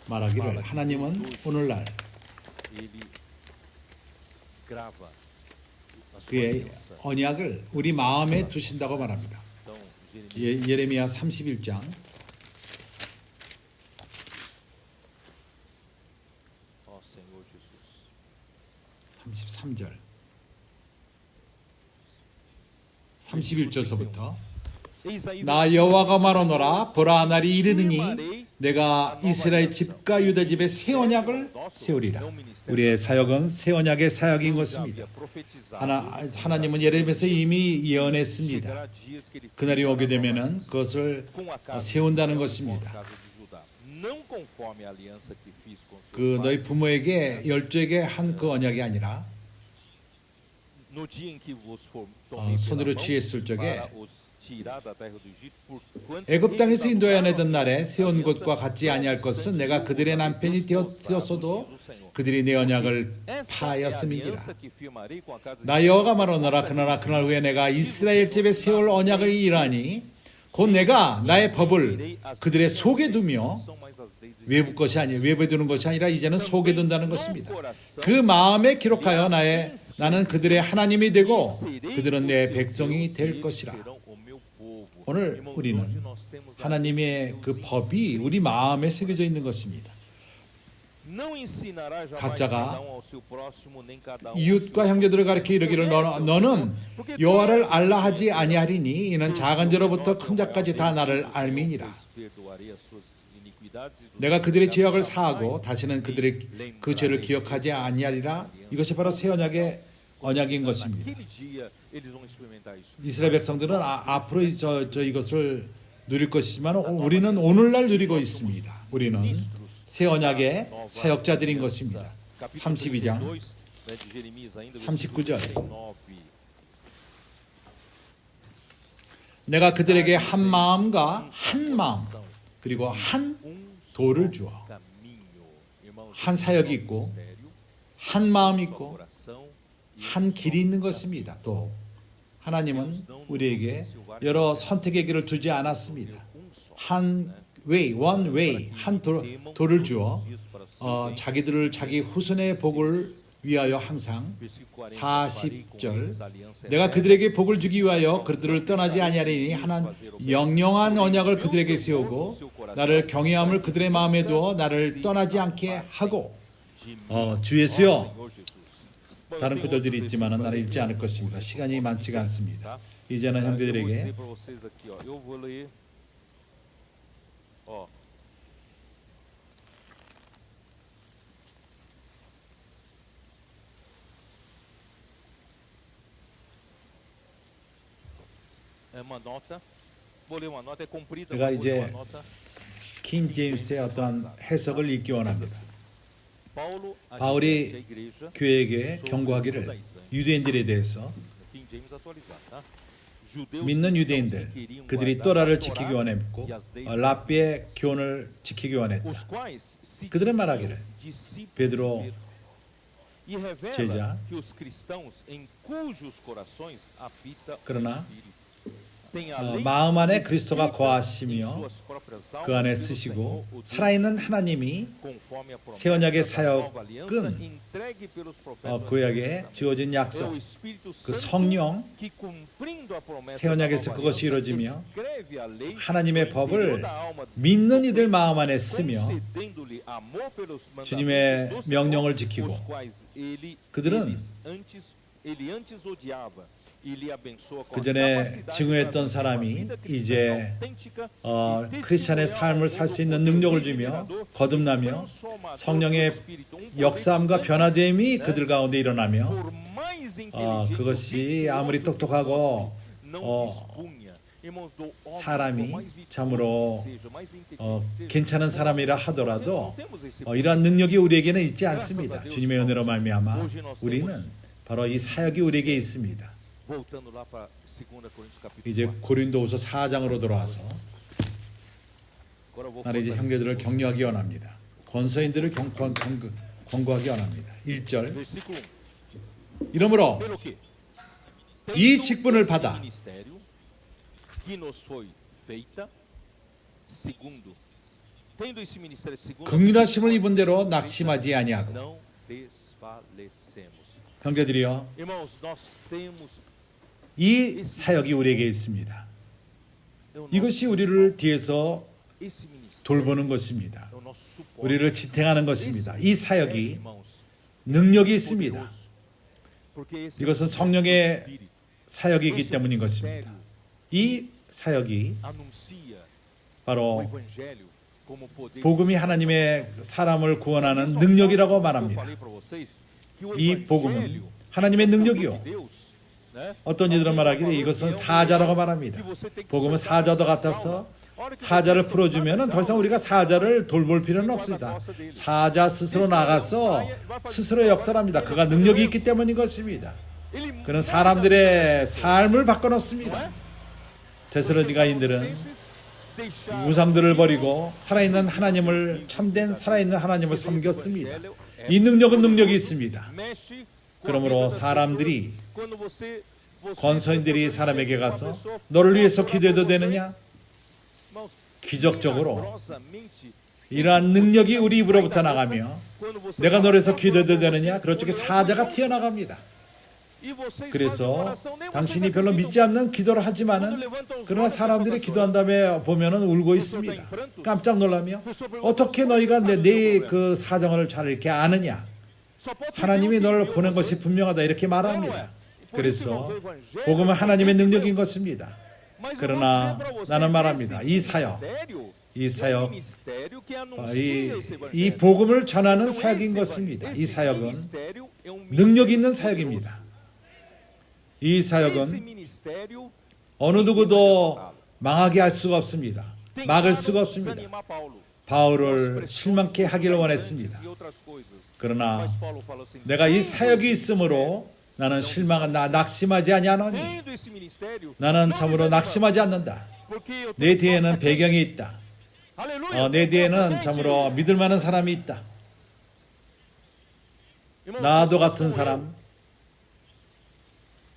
말하기를 하나님은 오늘날 그의 언약을 우리 마음에 두신다고 말합니다. 예레미야 31장 33절 31절서부터 나 여호와가 말하노라 보라 날이 이르느니 내가 이스라엘 집과 유다 집에 새 언약을 세우리라. 우리의 사역은 새 언약의 사역인 것입니다. 하나님은 예레미야에서 이미 예언했습니다. 그날이 오게 되면은 그것을 세운다는 것입니다. 그 너희 부모에게 열조에게 한 그 언약이 아니라 손으로 취했을 적에 애굽 땅에서 인도하여 내던 날에 세운 것과 같지 아니할 것은 내가 그들의 남편이 되었어도 그들이 내 언약을 파하였음이니라. 나 여호와가 말하노라 그러나 그날 후에 내가 이스라엘 집에 세울 언약을 이라니 곧 내가 나의 법을 그들의 속에 두며 외부 것이 아니라 외부에 두는 것이 아니라 이제는 속에 둔다는 것입니다. 그 마음에 기록하여 나는 그들의 하나님이 되고 그들은 내 백성이 될 것이라. 오늘 우리는 하나님의 그 법이 우리 마음에 새겨져 있는 것입니다. 각자가 이웃과 형제들을 가르쳐 이르기를 너는 여호와를 알라 하지 아니하리니 이는 작은 자로부터 큰 자까지 다 나를 알미니라. 내가 그들의 죄악을 사하고 다시는 그들의 그 죄를 기억하지 아니하리라. 이것이 바로 새 언약의 언약인 것입니다. 이스라엘 백성들은 앞으로 이것을 누릴 것이지만 우리는 오늘날 누리고 있습니다. 우리는 새 언약의 사역자들인 것입니다. 32장 39절 내가 그들에게 한 마음과 한 마음 그리고 한 도를 주어 한 사역이 있고 한 마음이 있고 한 길이 있는 것입니다. 또 하나님은 우리에게 여러 선택의 길을 두지 않았습니다. 한 way, one way, 한 도를 주어 자기들을 자기 후손의 복을 위하여 항상 40절 내가 그들에게 복을 주기 위하여 그들을 떠나지 아니하리니 하나님 영영한 언약을 그들에게 세우고 나를 경외함을 그들의 마음에 두어 나를 떠나지 않게 하고 주 예수여 다른 구절들이 있지만 나는 읽지 않을 것입니다. 시간이 많지가 않습니다. 이제는 형제들에게 제가 이제 킹 제임스의 어떤 해석을 읽기 원합니다. 바울이 교회에게 경고하기를 유대인들에 대해서 믿는 유대인들 그들이 또라를 지키기 원했고 랍비의 교훈을 지키기 원했다. 그들은 말하기를 베드로 제자 그러나 마음 안에 그리스도가 거하시며 그 안에 쓰시고 살아있는 하나님이 새 언약의 사역은 구약에 주어진 약속 그 성령 새 언약에서 그것이 이루어지며 하나님의 법을 믿는 이들 마음 안에 쓰며 주님의 명령을 지키고 그들은 그 전에 증오했던 사람이 이제 크리스찬의 삶을 살 수 있는 능력을 주며 거듭나며 성령의 역사함과 변화됨이 그들 가운데 일어나며 그것이 아무리 똑똑하고 사람이 참으로 괜찮은 사람이라 하더라도 이러한 능력이 우리에게는 있지 않습니다. 주님의 은혜로 말미암아 우리는 바로 이 사역이 우리에게 있습니다. 이제 고린도후서 4장으로 돌아와서 나는 이제 형제들을 격려하기 원합니다. 권서인들을 권고하기 원합니다. 1절 이러므로 이 직분을 받아 긍휼하심을 입은 대로 낙심하지 아니하고 형제들이여 이 사역이 우리에게 있습니다. 이것이 우리를 뒤에서 돌보는 것입니다. 우리를 지탱하는 것입니다. 이 사역이 능력이 있습니다. 이것은 성령의 사역이기 때문인 것입니다. 이 사역이 anuncia o 바로 evangelho como poder. 복음이 하나님의 사람을 구원하는 능력이라고 말합니다. 이 복음은 하나님의 능력이요. 어떤 이들은 말하기를 이것은 사자라고 말합니다. 복음은 사자도 같아서 사자를 풀어주면 더 이상 우리가 사자를 돌볼 필요는 없습니다. 사자 스스로 나가서 스스로 역사합니다. 그가 능력이 있기 때문인 것입니다. 그는 사람들의 삶을 바꿔놓습니다. 데살로니가인들은 우상들을 버리고 살아있는 하나님을, 참된 살아있는 하나님을 섬겼습니다. 이 능력은 능력이 있습니다. 그러므로 사람들이, 권서인들이 사람에게 가서 너를 위해서 기도해도 되느냐? 기적적으로 이러한 능력이 우리 입으로부터 나가며 내가 너를 위해서 기도해도 되느냐? 그렇게 사자가 튀어나갑니다. 그래서 당신이 별로 믿지 않는 기도를 하지만은 그러나 사람들이 기도한 다음에 보면은 울고 있습니다. 깜짝 놀라며 어떻게 너희가 내 그 사정을 잘 이렇게 아느냐? 하나님이 너를 보낸 것이 분명하다 이렇게 말합니다. 그래서 복음은 하나님의 능력인 것입니다. 그러나 나는 말합니다. 이 사역, 이 복음을 전하는 사역인 것입니다. 이 사역은 능력 있는 사역입니다. 이 사역은 어느 누구도 망하게 할 수가 없습니다. 막을 수가 없습니다. 바울을 실망케 하기를 원했습니다. 그러나 내가 이 사역이 있으므로 나는 낙심하지 아니하노니 나는 참으로 낙심하지 않는다. 내 뒤에는 배경이 있다. 내 뒤에는 참으로 믿을 만한 사람이 있다. 나도 같은 사람,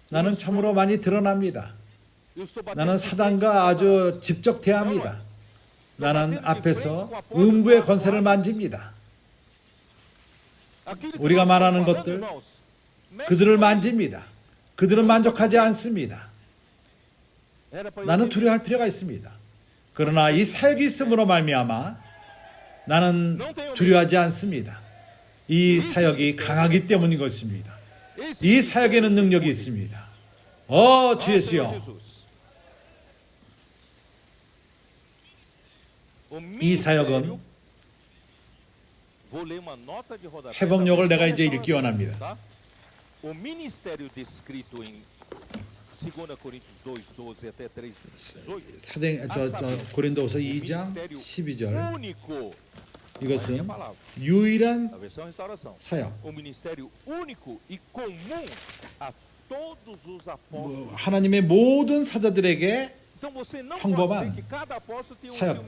나는 참으로 많이 드러납니다. 나는 사단과 아주 직접 대합니다. 나는 앞에서 음부의 권세를 만집니다. 우리가 말하는 것들, 그들을 만집니다. 그들은 만족하지 않습니다. 나는 두려워할 필요가 있습니다. 그러나 이 사역이 있음으로 말미암아 나는 두려워하지 않습니다. 이 사역이 강하기 때문인 것입니다. 이 사역에는 능력이 있습니다. 주 예수여, 이 사역은 회복력을 내가 이제 읽기 원합니다. 고린도후서 2장 12절 이것은 유일한 사역, 하나님의 모든 사도들에게 평범한 사역,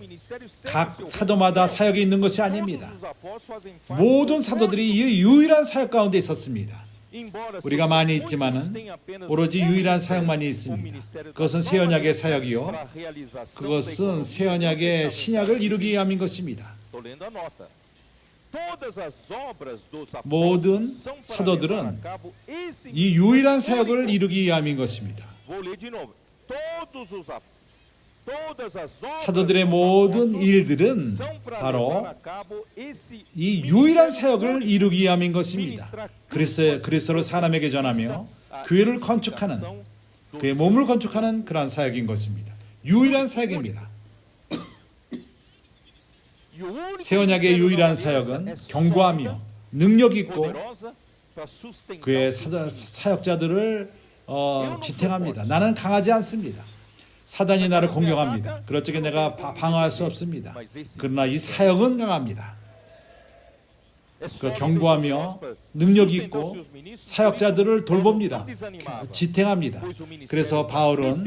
각 사도마다 사역이 있는 것이 아닙니다. 모든 사도들이 이 유일한 사역 가운데 있었습니다. 우리가 많이 있지만은 오로지 유일한 사역만이 있습니다. 그것은 새 언약의 사역이요, 그것은 새 언약의 신약을 이루기 위함인 것입니다. 모든 사도들은 이 유일한 사역을 이루기 위함인 것입니다. 사도들의 모든 일들은 바로 이 유일한 사역을 이루기 위함인 것입니다. 그리스도를 사람에게 전하며 교회를 건축하는, 그의 몸을 건축하는 그러한 사역인 것입니다. 유일한 사역입니다. 새 언약의 유일한 사역은 견고하며 능력 있고 그의 사역자들을 지탱합니다. 나는 강하지 않습니다. 사단이 나를 공격합니다. 그럴 적에 내가 방어할 수 없습니다. 그러나 이 사역은 강합니다. 그 견고하며 능력이 있고 사역자들을 돌봅니다. 지탱합니다. 그래서 바울은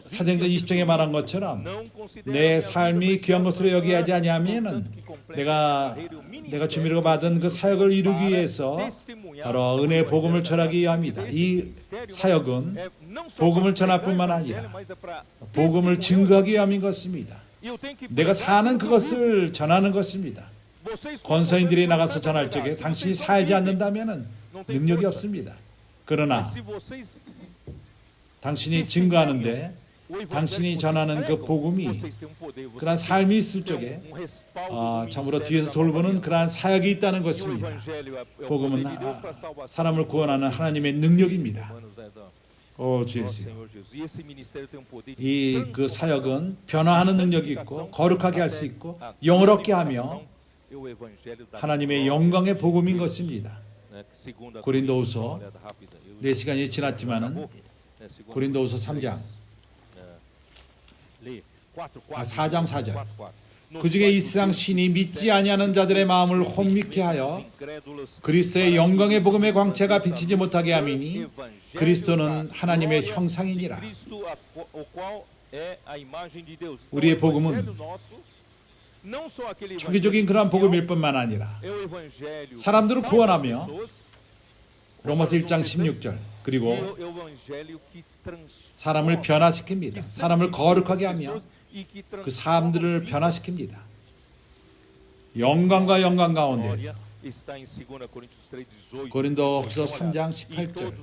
사도행전 20장에 말한 것처럼 내 삶이 귀한 것으로 여기지 아니하면은 내가 주미로 받은 그 사역을 이루기 위해서 바로 은혜의 복음을 전하기 위함이다. 이 사역은 복음을 전할 뿐만 아니라 복음을 증거하기 위함인 것입니다. 내가 사는 그것을 전하는 것입니다. 권서인들이 나가서 전할 적에 당신이 살지 않는다면은 능력이 없습니다. 그러나 당신이 증거하는데 당신이 전하는 그 복음이 그러한 삶이 있을 적에 참으로 뒤에서 돌보는 그러한 사역이 있다는 것입니다. 복음은 사람을 구원하는 하나님의 능력입니다. 오, 주 예수요. 이 그 사역은 변화하는 능력이 있고 거룩하게 할 수 있고 영어롭게 하며 하나님의 영광의 복음인 것입니다. 고린도후서 4시간이 지났지만은 고린도후서 3장 4장 4절 그 중에 이 세상 신이 믿지 아니하는 자들의 마음을 혼미케 하여 그리스도의 영광의 복음의 광채가 비치지 못하게 함이니 그리스도는 하나님의 형상이니라. 우리의 복음은 초기적인 그러한 복음일 뿐만 아니라 사람들을 구원하며 로마서 1장 16절 그리고 사람을 변화시킵니다. 사람을 거룩하게 하며 그 사람들을 변화시킵니다. 영광과 영광 가운데서 고린도후서 3장 18절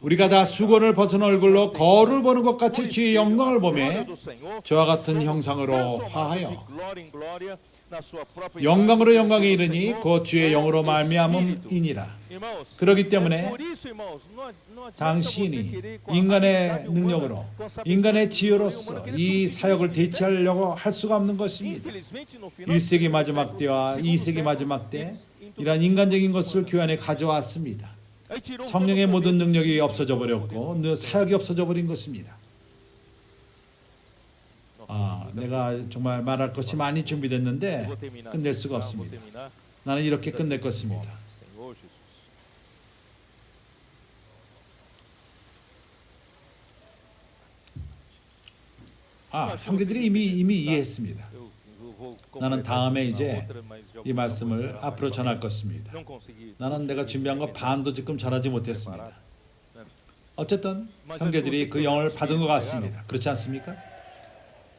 우리가 다 수건을 벗은 얼굴로 거울을 보는 것 같이 주의 영광을 보며 저와 같은 형상으로 화하여 영광으로 영광에 이르니 곧 주의 영으로 말미암음이니라. 그렇기 때문에 당신이 인간의 능력으로 인간의 지혜로서 이 사역을 대체하려고 할 수가 없는 것입니다. 1세기 마지막 때와 2세기 마지막 때 이러한 인간적인 것을 교회 안에 가져왔습니다. 성령의 모든 능력이 없어져 버렸고 사역이 없어져 버린 것입니다. 내가 정말 말할 것이 많이 준비됐는데 끝낼 수가 없습니다. 나는 이렇게 끝낼 것입니다. 형제들이 이미 이해했습니다. 나는 다음에 이제 이 말씀을 앞으로 전할 것입니다. 나는 내가 준비한 거 반도 지금 전하지 못했습니다. 어쨌든 형제들이 그 영을 받은 것 같습니다. 그렇지 않습니까?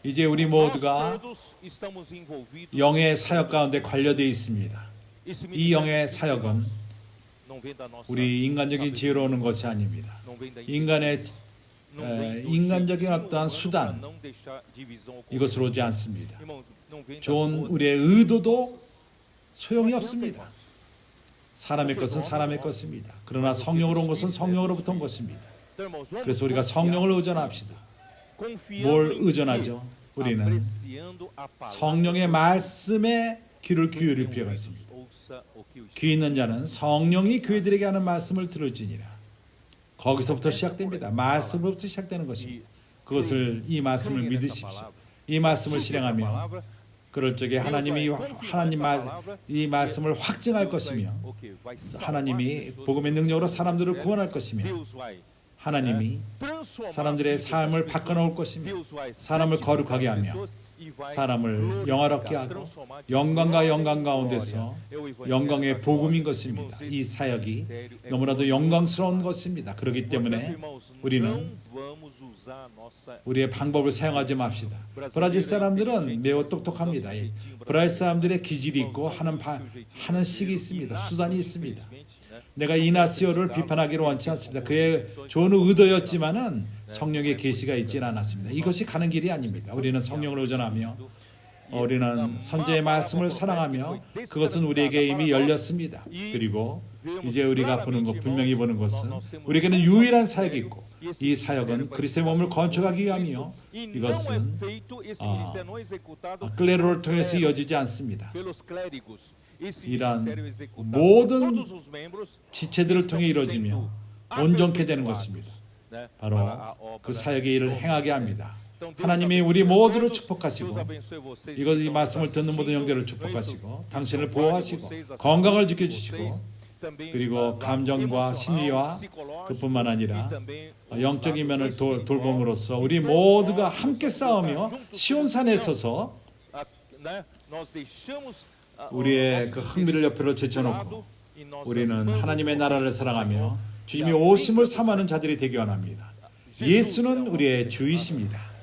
이제 우리 모두가 영의 사역 가운데 관련되어 있습니다. 이 영의 사역은 우리 인간적인 지혜로 오는 것이 아닙니다. 인간적인 어떠한 수단 이것으로 오지 않습니다. 좋은 우리의 의도도 소용이 없습니다. 사람의 것은 사람의 것입니다. 그러나 성령으로 온 것은 성령으로부터 온 것입니다. 그래서 우리가 성령을 의존합시다. 뭘 의존하죠? 우리는 성령의 말씀에 귀를 기울일 필요가 있습니다. 귀 있는 자는 성령이 교회들에게 하는 말씀을 들을지니라. 거기서부터 시작됩니다. 말씀으로부터 시작되는 것입니다. 그것을 이 말씀을 믿으십시오. 이 말씀을 실행하며 그럴 적에 하나님이 이 말씀을 확증할 것이며 하나님이 복음의 능력으로 사람들을 구원할 것이며 하나님이 사람들의 삶을 바꿔놓을 것이며 사람을 거룩하게 하며 사람을 영화롭게 하고 영광과 영광 가운데서 영광의 복음인 것입니다. 이 사역이 너무나도 영광스러운 것입니다. 그렇기 때문에 우리는 우리의 방법을 사용하지 맙시다. 브라질 사람들은 매우 똑똑합니다. 브라질 사람들의 기질이 있고 하는 식이 있습니다. 수단이 있습니다. 내가 이나시오를 비판하기로 원치 않습니다. 그의 좋은 의도였지만은 성령의 계시가 있지는 않았습니다. 이것이 가는 길이 아닙니다. 우리는 성령을 의존하며 우리는 선지의 말씀을 사랑하며 그것은 우리에게 이미 열렸습니다. 그리고 이제 우리가 분명히 보는 것은 우리에게는 유일한 사역이 있고 이 사역은 그리스도의 몸을 건축하기 위함이요 이것은 클레로를 통해서 이어지지 않습니다. 이러한 모든 지체들을 통해 이루어지며 온전케 되는 것입니다. 바로 그 사역의 일을 행하게 합니다. 하나님이 우리 모두를 축복하시고 이 말씀을 듣는 모든 형제를 축복하시고 당신을 보호하시고 건강을 지켜주시고 그리고 감정과 심리와 그뿐만 아니라 영적인 면을 돌봄으로써 우리 모두가 함께 싸우며 시온산에 서서 우리의 그 흥미를 옆으로 제쳐놓고 우리는 하나님의 나라를 사랑하며 주님이 오심을 삼하는 자들이 되기 원합니다. 예수는 우리의 주이십니다.